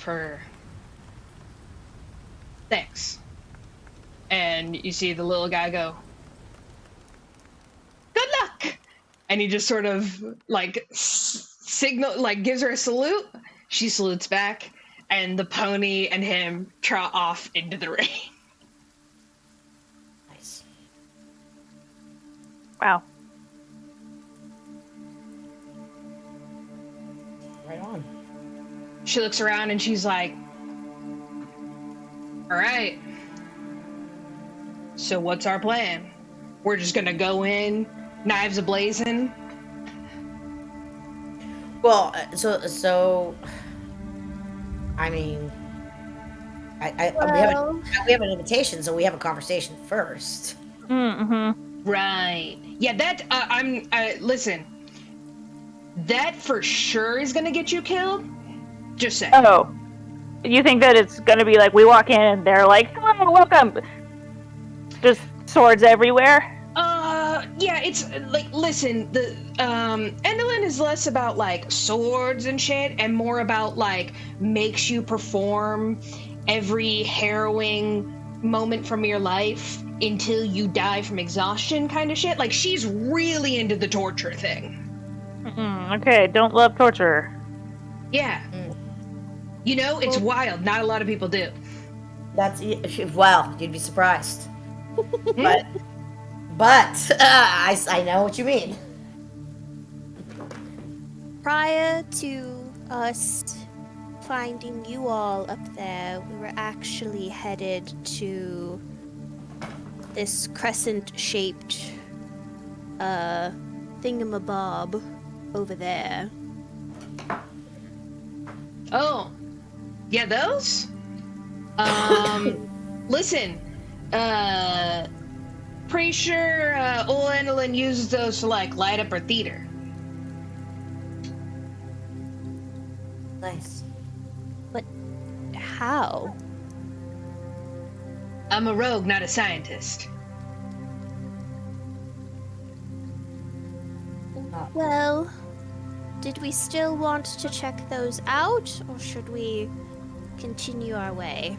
Speaker 1: And you see the little guy go, "Good luck!" And he just sort of like signal, like gives her a salute. She salutes back, and the pony and him trot off into the rain.
Speaker 3: Nice.
Speaker 4: Wow.
Speaker 3: Right on.
Speaker 1: She looks around and she's like, "All right. So what's our plan? We're just gonna go in, knives a-blazing?"
Speaker 3: Well, so I mean, we have an invitation, so we have a conversation first.
Speaker 4: Mm-hmm.
Speaker 1: Right. Yeah, that, listen. That for sure is gonna get you killed. Just saying.
Speaker 4: Oh. You think that it's gonna be like we walk in and they're like, "Hello, welcome." Just swords everywhere?
Speaker 1: Yeah, it's like, listen, the Endolin is less about like swords and shit and more about like makes you perform every harrowing moment from your life until you die from exhaustion kind of shit. Like, she's really into the torture thing.
Speaker 4: Okay, don't love torture.
Speaker 1: Yeah. You know, it's wild. Not a lot of people do.
Speaker 3: That's well, you'd be surprised. but I know what you mean.
Speaker 2: Prior to us finding you all up there, we were actually headed to this crescent-shaped thingamabob over there.
Speaker 1: Oh. Yeah, those? Listen, pretty sure old Endolin uses those to like light up her theater.
Speaker 3: Nice.
Speaker 2: But how?
Speaker 1: I'm a rogue, not a scientist.
Speaker 2: Well, did we still want to check those out, or should we continue our way?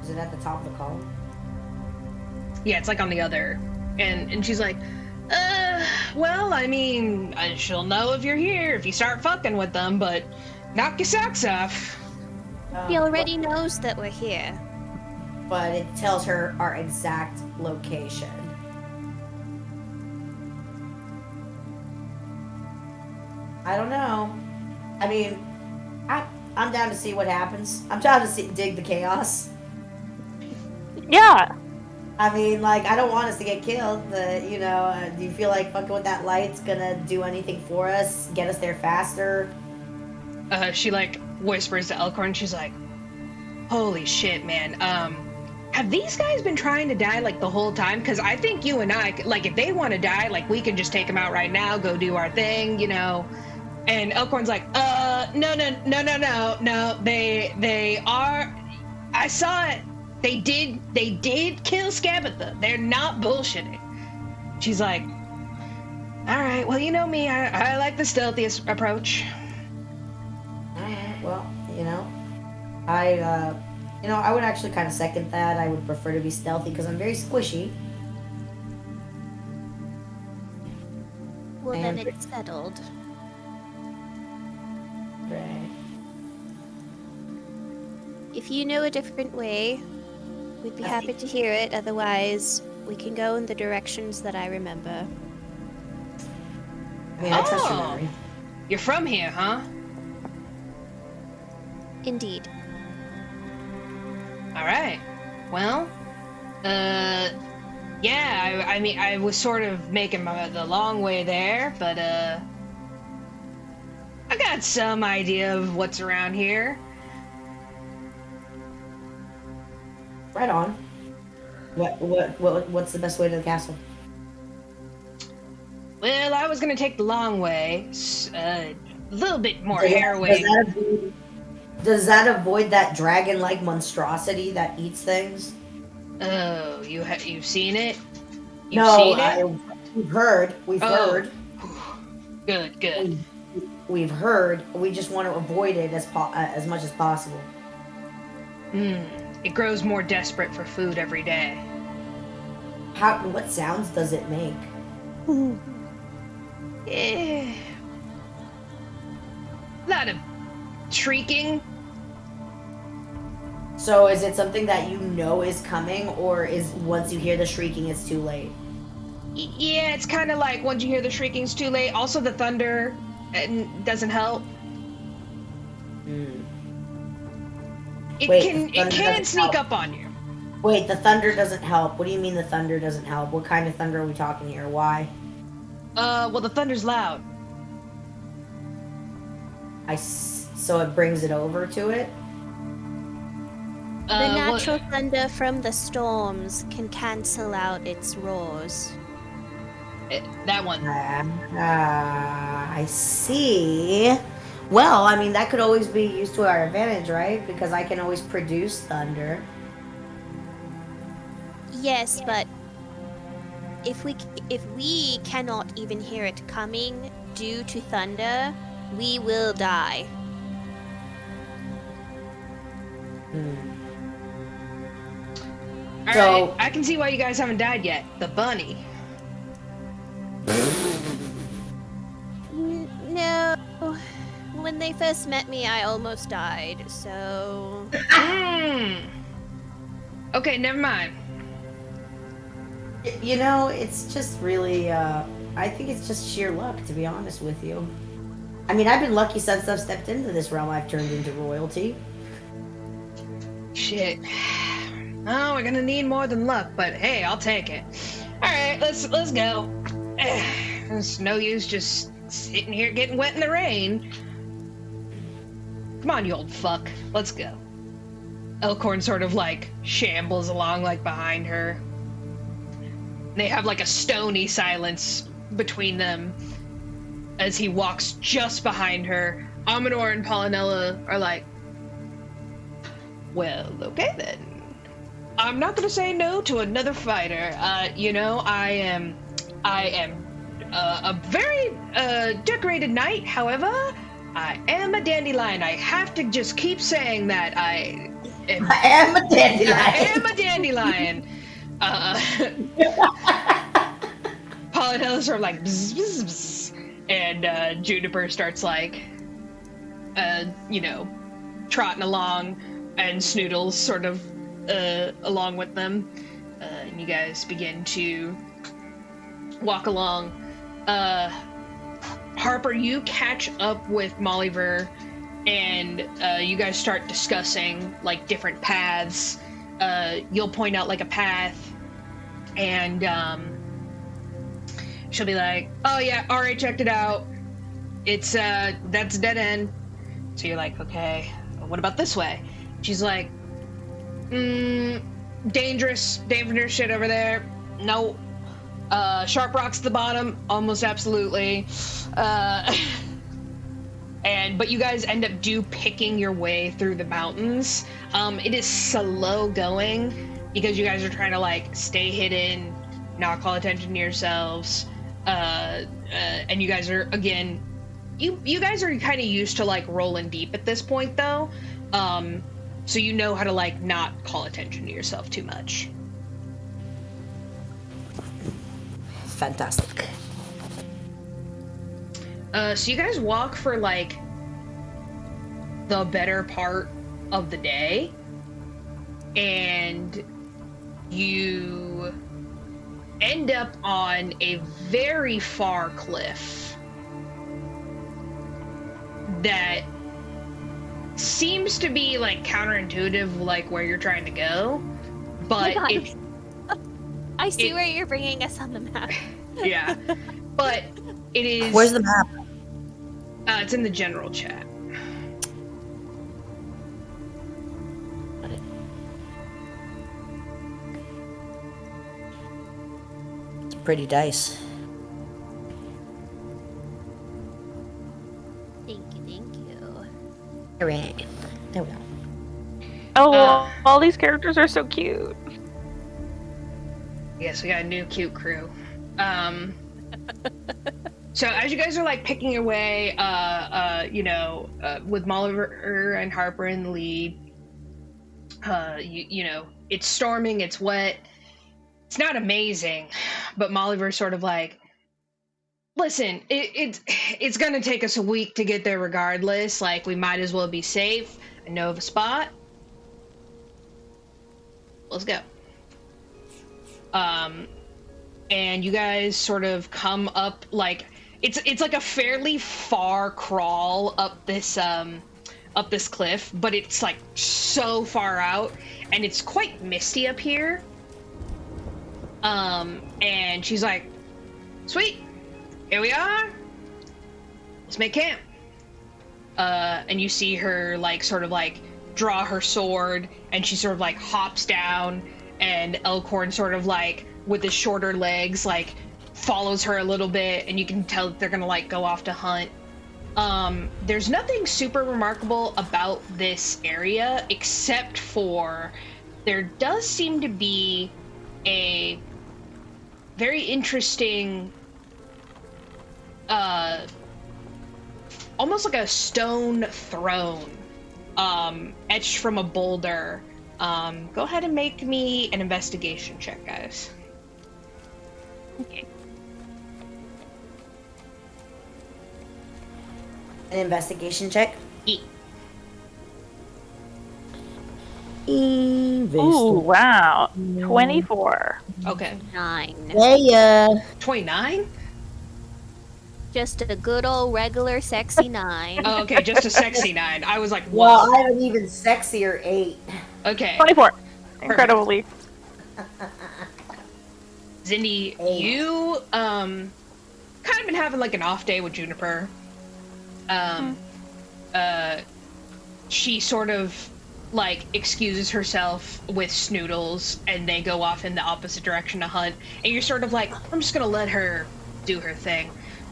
Speaker 3: Is it at the top of the column?
Speaker 1: Yeah, it's like on the other. And she's like, well, I mean, she'll know if you're here if you start fucking with them, but knock your socks off.
Speaker 2: He already knows that we're here.
Speaker 3: But it tells her our exact location. I don't know. I mean, I'm down to see what happens. I'm down to dig the chaos.
Speaker 4: Yeah.
Speaker 3: I mean, like, I don't want us to get killed. Do you feel like fucking with that light's gonna do anything for us? Get us there faster?
Speaker 1: She like whispers to Elkhorn. She's like, holy shit, man. Have these guys been trying to die like the whole time? Because I think you and I, like, if they want to die, like, we can just take them out right now, go do our thing, you know. And Elkhorn's like, no. They are. I saw it. They did kill Scabatha. They're not bullshitting. She's like, all right, well, you know me. I like the stealthiest approach.
Speaker 3: All right, well, I would actually kind of second that. I would prefer to be stealthy because I'm very squishy.
Speaker 2: Well, then it's settled.
Speaker 3: Right.
Speaker 2: If you know a different way, we'd be happy to hear it. Otherwise, we can go in the directions that I remember.
Speaker 3: I mean, I trust your memory.
Speaker 1: You're from here, huh?
Speaker 2: Indeed.
Speaker 1: All right. Well, yeah, I mean, I was sort of making the long way there, but, I got some idea of what's around here.
Speaker 3: Right on. What's the best way to the castle?
Speaker 1: Well, I was gonna take the long way, a little bit more harrowing.
Speaker 3: Does that avoid that dragon-like monstrosity that eats things?
Speaker 1: Oh, you've seen it?
Speaker 3: We've heard.
Speaker 1: Good.
Speaker 3: We've heard. We just want to avoid it as much as possible.
Speaker 1: It grows more desperate for food every day.
Speaker 3: What sounds does it make?
Speaker 1: A lot of shrieking.
Speaker 3: So is it something that you know is coming, or is once you hear the shrieking, it's too late?
Speaker 1: Yeah, it's kind of like once you hear the shrieking, it's too late. Also, the thunder doesn't help. It can sneak up on you.
Speaker 3: Wait, the thunder doesn't help. What do you mean the thunder doesn't help? What kind of thunder are we talking here? Why?
Speaker 1: Well, the thunder's loud.
Speaker 3: So it brings it over to it?
Speaker 2: The natural thunder from the storms can cancel out its roars.
Speaker 1: That one.
Speaker 3: I see. Well, I mean, that could always be used to our advantage, right? Because I can always produce thunder.
Speaker 2: Yes, but if we cannot even hear it coming due to thunder, we will die.
Speaker 1: All
Speaker 3: So-
Speaker 1: right, I can see why you guys haven't died yet. The bunny.
Speaker 2: No. When they first met me, I almost died, so...
Speaker 1: Okay, never mind.
Speaker 3: You know, it's just really, I think it's just sheer luck, to be honest with you. I mean, I've been lucky since I've stepped into this realm. I've turned into royalty.
Speaker 1: Shit. Oh, we're gonna need more than luck, but hey, I'll take it. All right, let's go. It's no use just sitting here getting wet in the rain. Come on, you old fuck. Let's go. Elkhorn sort of like shambles along like behind her. They have like a stony silence between them as he walks just behind her. Amador and Polynella are like, well, okay then. I'm not gonna say no to another fighter. You know, I am a very decorated knight. However, I am a dandelion. I have to just keep saying that I
Speaker 3: am a dandelion.
Speaker 1: I am a dandelion. Polynella's sort of like bzz, bzz, bzz, and Juniper starts like, you know, trotting along, and Snoodles sort of along with them, and you guys begin to walk along. Harper, you catch up with Mollyver, and you guys start discussing like different paths. You'll point out like a path, and she'll be like, "Oh yeah, alright, checked it out. It's that's a dead end." So you're like, "Okay, what about this way?" She's like, dangerous shit over there. No. Sharp rocks at the bottom, almost absolutely. But you guys end up picking your way through the mountains. It is slow going because you guys are trying to like stay hidden, not call attention to yourselves. And you guys are, again, you guys are kind of used to like rolling deep at this point though. So you know how to like not call attention to yourself too much.
Speaker 3: Fantastic.
Speaker 1: So you guys walk for like the better part of the day, and you end up on a very far cliff that seems to be like counterintuitive, like where you're trying to go, but
Speaker 2: Oh my
Speaker 1: it,
Speaker 2: I see where you're bringing us on the map.
Speaker 1: yeah, but it is.
Speaker 3: Where's the map?
Speaker 1: It's in the general chat.
Speaker 3: Got it. It's a pretty dice.
Speaker 2: Thank you.
Speaker 3: Alright. There we go.
Speaker 4: Oh, all these characters are so cute.
Speaker 1: Yes, we got a new cute crew. So as you guys are like picking your way, with Mollyver and Harper in the lead, you know, it's storming, it's wet, it's not amazing, but Mollyver's sort of like, listen, it's gonna take us a week to get there regardless. Like, we might as well be safe. I know of a spot. Let's go. And you guys sort of come up like it's like a fairly far crawl up this cliff, but it's like so far out, and it's quite misty up here. And she's like, "Sweet, here we are. Let's make camp." And you see her like sort of like draw her sword, and she sort of like hops down, and Elkhorn sort of like with his shorter legs like follows her a little bit, and you can tell that they're gonna like go off to hunt. There's nothing super remarkable about this area except for there does seem to be a very interesting, almost like a stone throne, etched from a boulder. Go ahead and make me an investigation check, guys.
Speaker 2: Okay.
Speaker 3: An investigation check?
Speaker 4: Ooh, wow. 24.
Speaker 1: Okay.
Speaker 2: 9.
Speaker 3: Yeah.
Speaker 1: 29?
Speaker 2: Just a good old regular sexy 9.
Speaker 1: Oh, okay, just a sexy 9. I was like, whoa.
Speaker 3: Well, I have an even sexier 8.
Speaker 1: Okay.
Speaker 4: 24. Incredibly.
Speaker 1: Zindi, you, kind of been having like an off day with Juniper. She sort of like excuses herself with Snoodles and they go off in the opposite direction to hunt, and you're sort of like, I'm just gonna let her do her thing.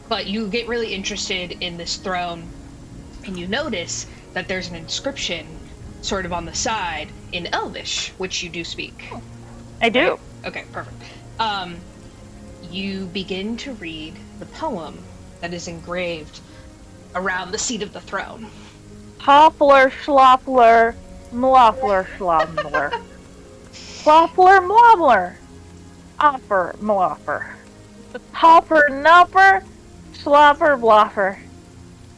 Speaker 1: But you get really interested in this throne and you notice that there's an inscription sort of on the side in Elvish, which you do speak.
Speaker 4: I do.
Speaker 1: Right? Okay, perfect. You begin to read the poem that is engraved around the seat of the throne.
Speaker 4: Hoppler, schloppler, mloffler, schlomler. Ploppler, mlobbler. Offer, mloffer. Hopper, nopper, slopper, bloffer.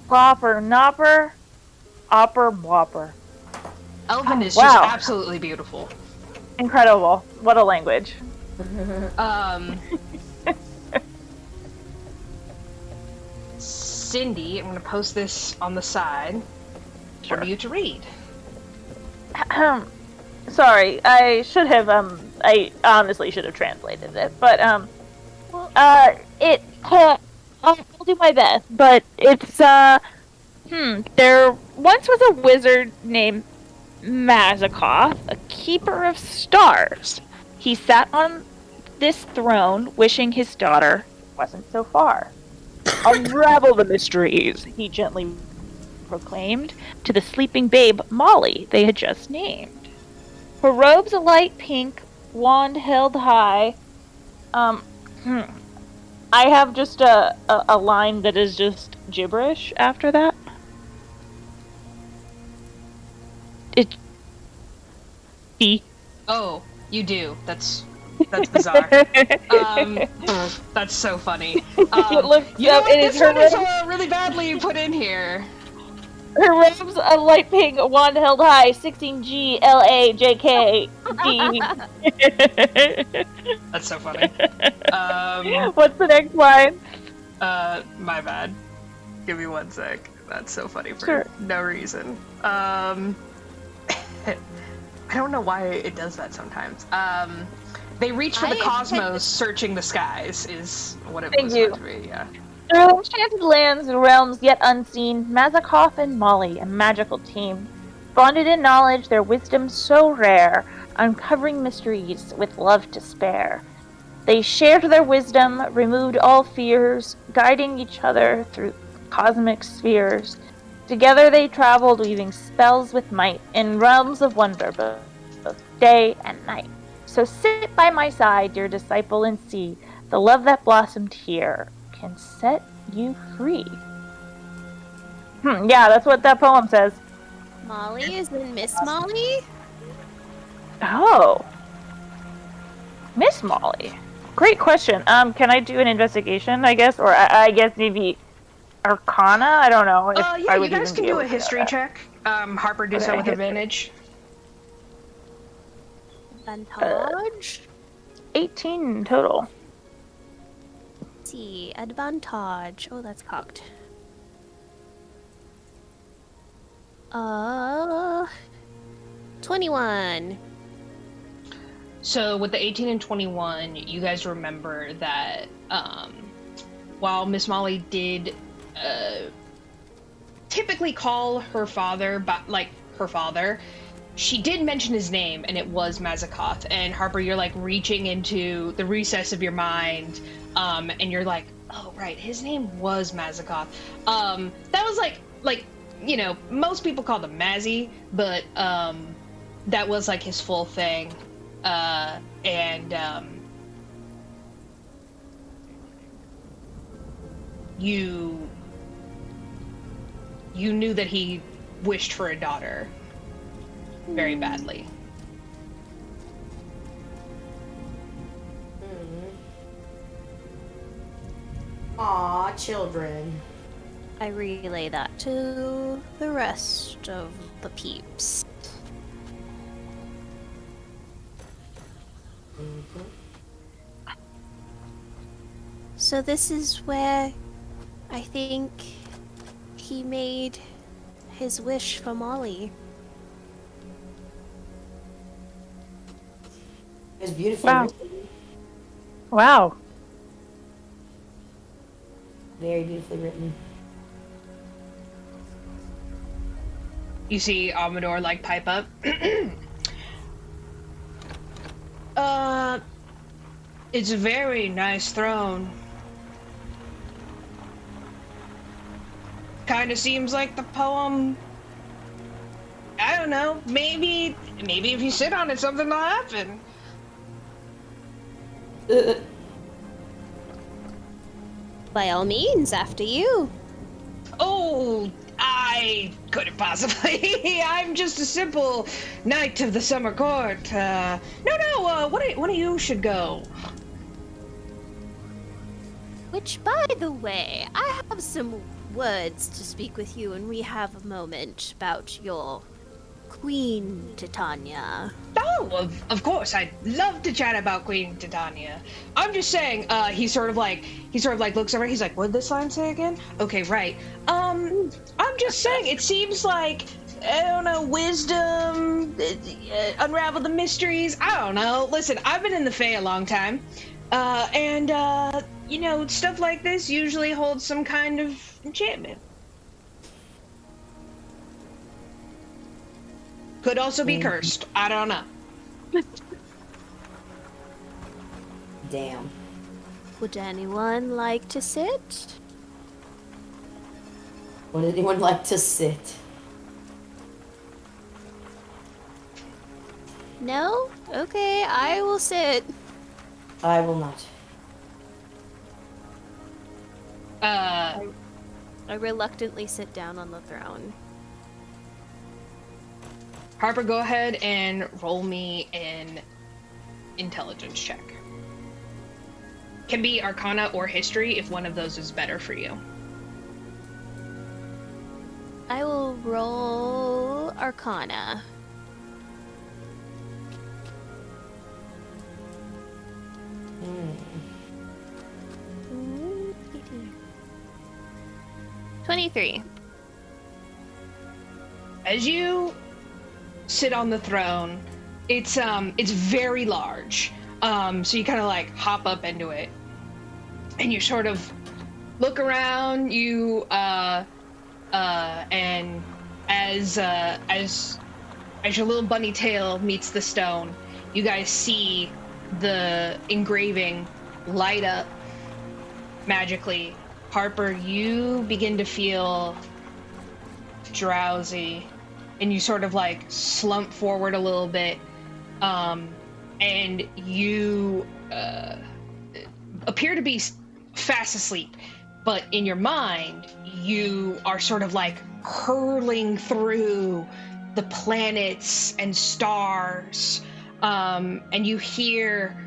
Speaker 4: Plopper, nopper, opper, whopper.
Speaker 1: Elven is
Speaker 4: Wow.
Speaker 1: just absolutely beautiful.
Speaker 4: Incredible. What a language.
Speaker 1: Cindy, I'm going to post this on the side for you to read.
Speaker 4: Sorry, I should have, I honestly should have translated it, but, I'll do my best, but it's, there once was a wizard named Mazakoth, a keeper of stars. He sat on this throne, wishing his daughter wasn't so far. Unravel the mysteries, he gently proclaimed to the sleeping babe Molly they had just named. Her robes a light pink, wand held high. I have just a line that is just gibberish after that.
Speaker 1: Oh, you do. That's bizarre. That's so funny.
Speaker 4: It looks
Speaker 1: You know
Speaker 4: up,
Speaker 1: what?
Speaker 4: it is
Speaker 1: This
Speaker 4: her
Speaker 1: one is
Speaker 4: robes.
Speaker 1: really badly put in here.
Speaker 4: Her robes a light pink, wand held high, 16G LAJK D.
Speaker 1: That's so funny.
Speaker 4: What's the next line?
Speaker 1: My bad. Give me one sec. That's so funny for
Speaker 4: Sure.
Speaker 1: no reason. I don't know why it does that sometimes. They reach for the cosmos, searching the skies, is what it was meant to be, yeah.
Speaker 4: Through enchanted lands and realms yet unseen, Mazakoth and Molly, a magical team, bonded in knowledge, their wisdom so rare, uncovering mysteries with love to spare. They shared their wisdom, removed all fears, guiding each other through cosmic spheres. Together they traveled, weaving spells with might, in realms of wonder, both day and night. So sit by my side, dear disciple, and see the love that blossomed here can set you free. Yeah, that's what that poem says.
Speaker 2: Molly is in Miss Molly?
Speaker 4: Oh. Miss Molly. Great question. Can I do an investigation, I guess? Or I guess maybe Arcana? I don't know. If
Speaker 1: Yeah,
Speaker 4: I would
Speaker 1: you guys
Speaker 4: even
Speaker 1: can
Speaker 4: be
Speaker 1: do
Speaker 4: able
Speaker 1: a
Speaker 4: to know
Speaker 1: history
Speaker 4: that.
Speaker 1: check. Harper, do so
Speaker 4: Okay,
Speaker 1: with
Speaker 4: history.
Speaker 1: advantage.
Speaker 2: Advantage?
Speaker 4: 18 total.
Speaker 2: Let's see, advantage. Oh, that's cocked. 21.
Speaker 1: So with the 18 and 21, you guys remember that while Miss Molly did typically call her father, her father, she did mention his name, and it was Mazakoth. And Harper, you're like reaching into the recess of your mind, and you're like, oh right, his name was Mazakoth. That was like you know, most people called him Mazzy, but that was like his full thing. you knew that he wished for a daughter very badly.
Speaker 3: Aw, children.
Speaker 2: I relay that to the rest of the peeps. So this is where I think he made his wish for Molly.
Speaker 3: It's beautiful.
Speaker 4: Wow. Wow.
Speaker 3: Very beautifully written.
Speaker 1: You see Amador like pipe up. It's a very nice throne. Kind of seems like the poem. I don't know. Maybe if you sit on it, something will happen.
Speaker 2: By all means, after you.
Speaker 1: Oh, I couldn't possibly. I'm just a simple knight of the summer court. No, one of you should go.
Speaker 2: Which, by the way, I have some words to speak with you when we have a moment about your Queen Titania.
Speaker 1: Oh, of course. I'd love to chat about Queen Titania. I'm just saying, he sort of like looks over, he's like, what'd this line say again? Okay, right. I'm just saying, it seems like, I don't know, wisdom, unravel the mysteries, I don't know. Listen, I've been in the Fae a long time, and you know, stuff like this usually holds some kind of enchantment. Could also be cursed. I don't know.
Speaker 3: Damn.
Speaker 2: Would anyone like to sit?
Speaker 3: Would anyone like to sit?
Speaker 2: No? Okay, I will sit.
Speaker 3: I will not.
Speaker 2: I reluctantly sit down on the throne.
Speaker 1: Harper, go ahead and roll me an intelligence check. Can be Arcana or History if one of those is better for you.
Speaker 2: I will roll Arcana.
Speaker 3: Mm.
Speaker 2: 23.
Speaker 1: As you sit on the throne, it's very large. So you kind of like hop up into it, and you sort of look around. You and as your little bunny tail meets the stone, you guys see the engraving light up magically. Harper, you begin to feel drowsy, and you sort of like slump forward a little bit, and you appear to be fast asleep, but in your mind you are sort of like hurling through the planets and stars, and you hear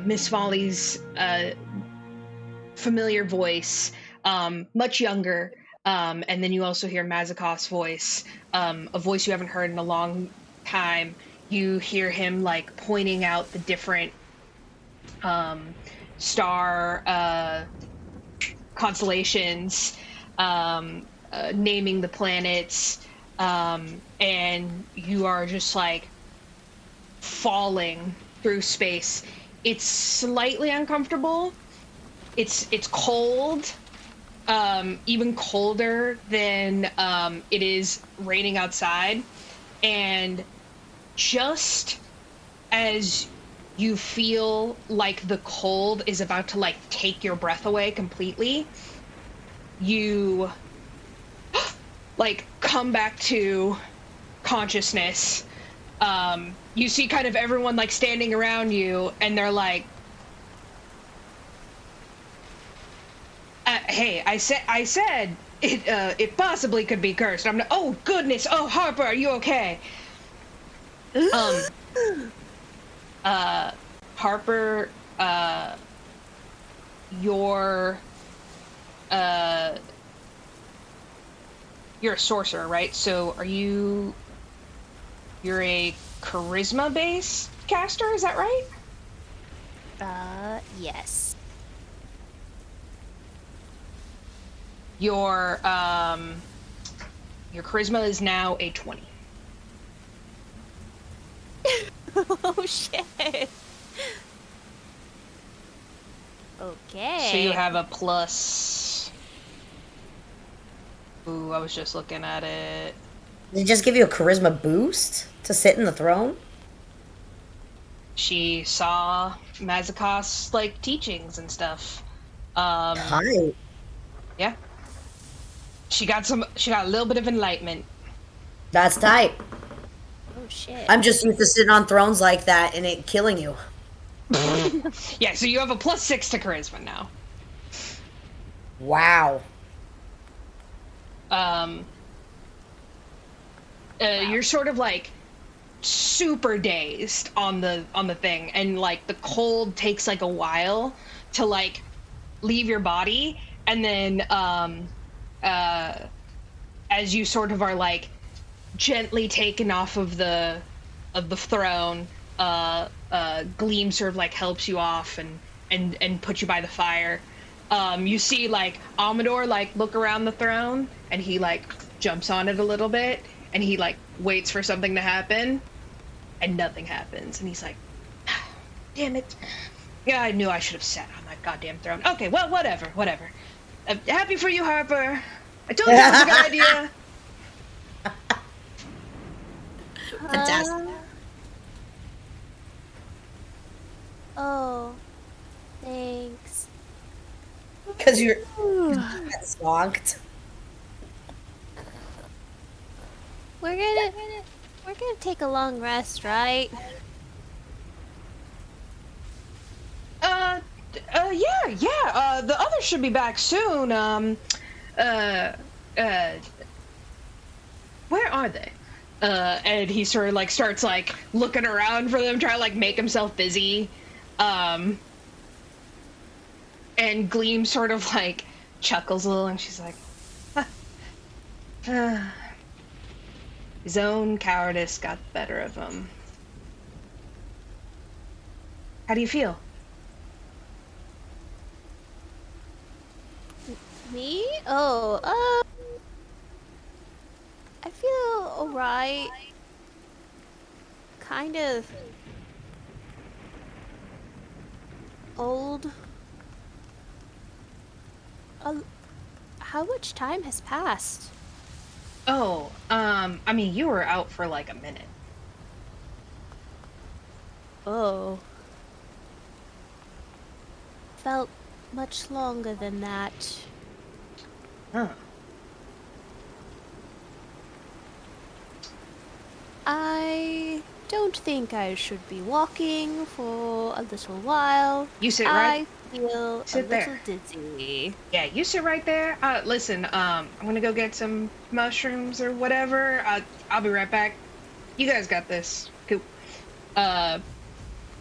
Speaker 1: Miss Molly's familiar voice, much younger, and then you also hear Mazakos' voice, a voice you haven't heard in a long time. You hear him like pointing out the different star constellations, naming the planets, and you are just like falling through space. It's slightly uncomfortable. It's cold, even colder than it is raining outside, and just as you feel like the cold is about to like take your breath away completely, you like come back to consciousness. You see kind of everyone like standing around you, and they're like, Hey, I said it possibly could be cursed. I'm not. Oh goodness. Oh Harper, are you okay? Harper, you're a sorcerer, right? So you're a charisma based caster, is that right?
Speaker 2: Yes.
Speaker 1: Your charisma is now a 20.
Speaker 2: Oh shit. Okay.
Speaker 1: So you have a plus. Ooh, I was just looking at it.
Speaker 3: Did it just give you a charisma boost to sit in the throne?
Speaker 1: She saw Mazakos like teachings and stuff.
Speaker 3: Hi.
Speaker 1: Yeah. She got a little bit of enlightenment.
Speaker 3: That's tight.
Speaker 2: Oh shit.
Speaker 3: I'm just used to sitting on thrones like that and it killing you.
Speaker 1: Yeah, so you have a +6 to charisma now.
Speaker 3: Wow.
Speaker 1: You're sort of like super dazed on the thing, and like the cold takes like a while to like leave your body, and then as you sort of are like gently taken off of the throne, Gleam sort of like helps you off and puts you by the fire. You see like Amador like look around the throne, and he like jumps on it a little bit, and he like waits for something to happen, and nothing happens, and he's like, damn it. Yeah, I knew I should have sat on that goddamn throne. Okay, well, whatever. Happy for you, Harper. I told you it was a good idea.
Speaker 3: Fantastic.
Speaker 2: Oh, thanks.
Speaker 3: Because you're zonked.
Speaker 2: We're gonna take a long rest, right?
Speaker 1: Yeah. The others should be back soon. Where are they? And he sort of like starts like looking around for them, trying to like make himself busy. And Gleam sort of like chuckles a little, and she's like, his own cowardice got the better of him. How do you feel?
Speaker 2: Me? Oh, I feel alright. Kind of old. How much time has passed?
Speaker 1: Oh, I mean, you were out for like a minute.
Speaker 2: Oh. Felt much longer than that.
Speaker 1: Huh.
Speaker 2: I don't think I should be walking for a little while.
Speaker 1: You sit right.
Speaker 2: I feel
Speaker 1: Sit
Speaker 2: a
Speaker 1: there.
Speaker 2: little dizzy.
Speaker 1: Yeah, you sit right there. Listen, I'm gonna go get some mushrooms or whatever. I'll be right back. You guys got this. Cool.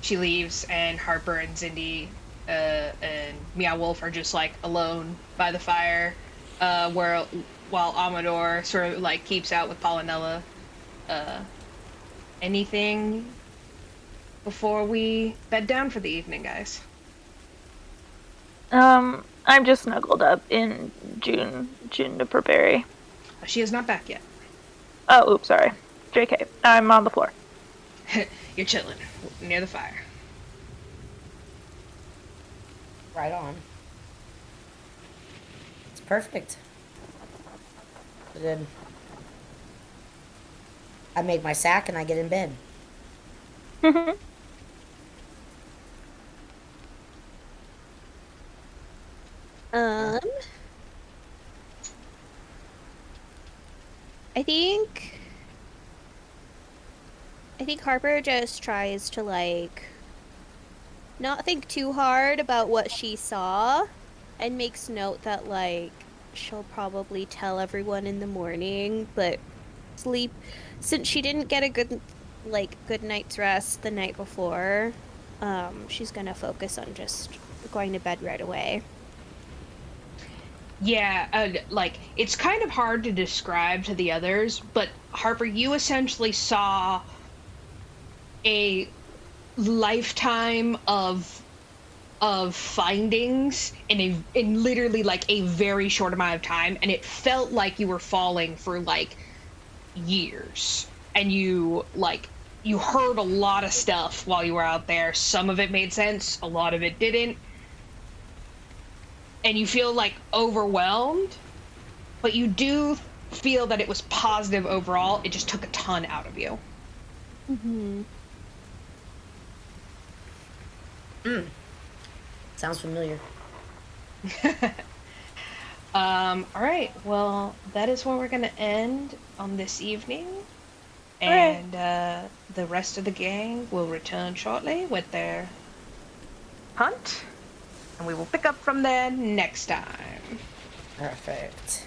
Speaker 1: She leaves, and Harper and Zindi, and Meow Wolf are just like alone by the fire, while Amador sort of like keeps out with Polynella. Anything before we bed down for the evening, guys?
Speaker 4: I'm just snuggled up in June to Burberry.
Speaker 1: She is not back yet.
Speaker 4: Oh, oops, sorry. JK. I'm on the floor.
Speaker 1: You're chilling near the fire.
Speaker 3: Right on. It's perfect. And then I make my sack and I get in bed.
Speaker 2: I think Harper just tries to like not think too hard about what she saw and makes note that, like, she'll probably tell everyone in the morning, but since she didn't get a good night's rest the night before, she's gonna focus on just going to bed right away.
Speaker 1: Yeah, like, it's kind of hard to describe to the others, but Harper, you essentially saw a lifetime of findings in literally like a very short amount of time, and it felt like you were falling for like years, and you heard a lot of stuff while you were out there. Some of it made sense, a lot of it didn't, and you feel like overwhelmed, but you do feel that it was positive overall. It just took a ton out of you.
Speaker 3: Sounds familiar.
Speaker 1: All right, well, that is where we're gonna end on this evening, and the rest of the gang will return shortly with their hunt, and we will pick up from there next time.
Speaker 3: Perfect.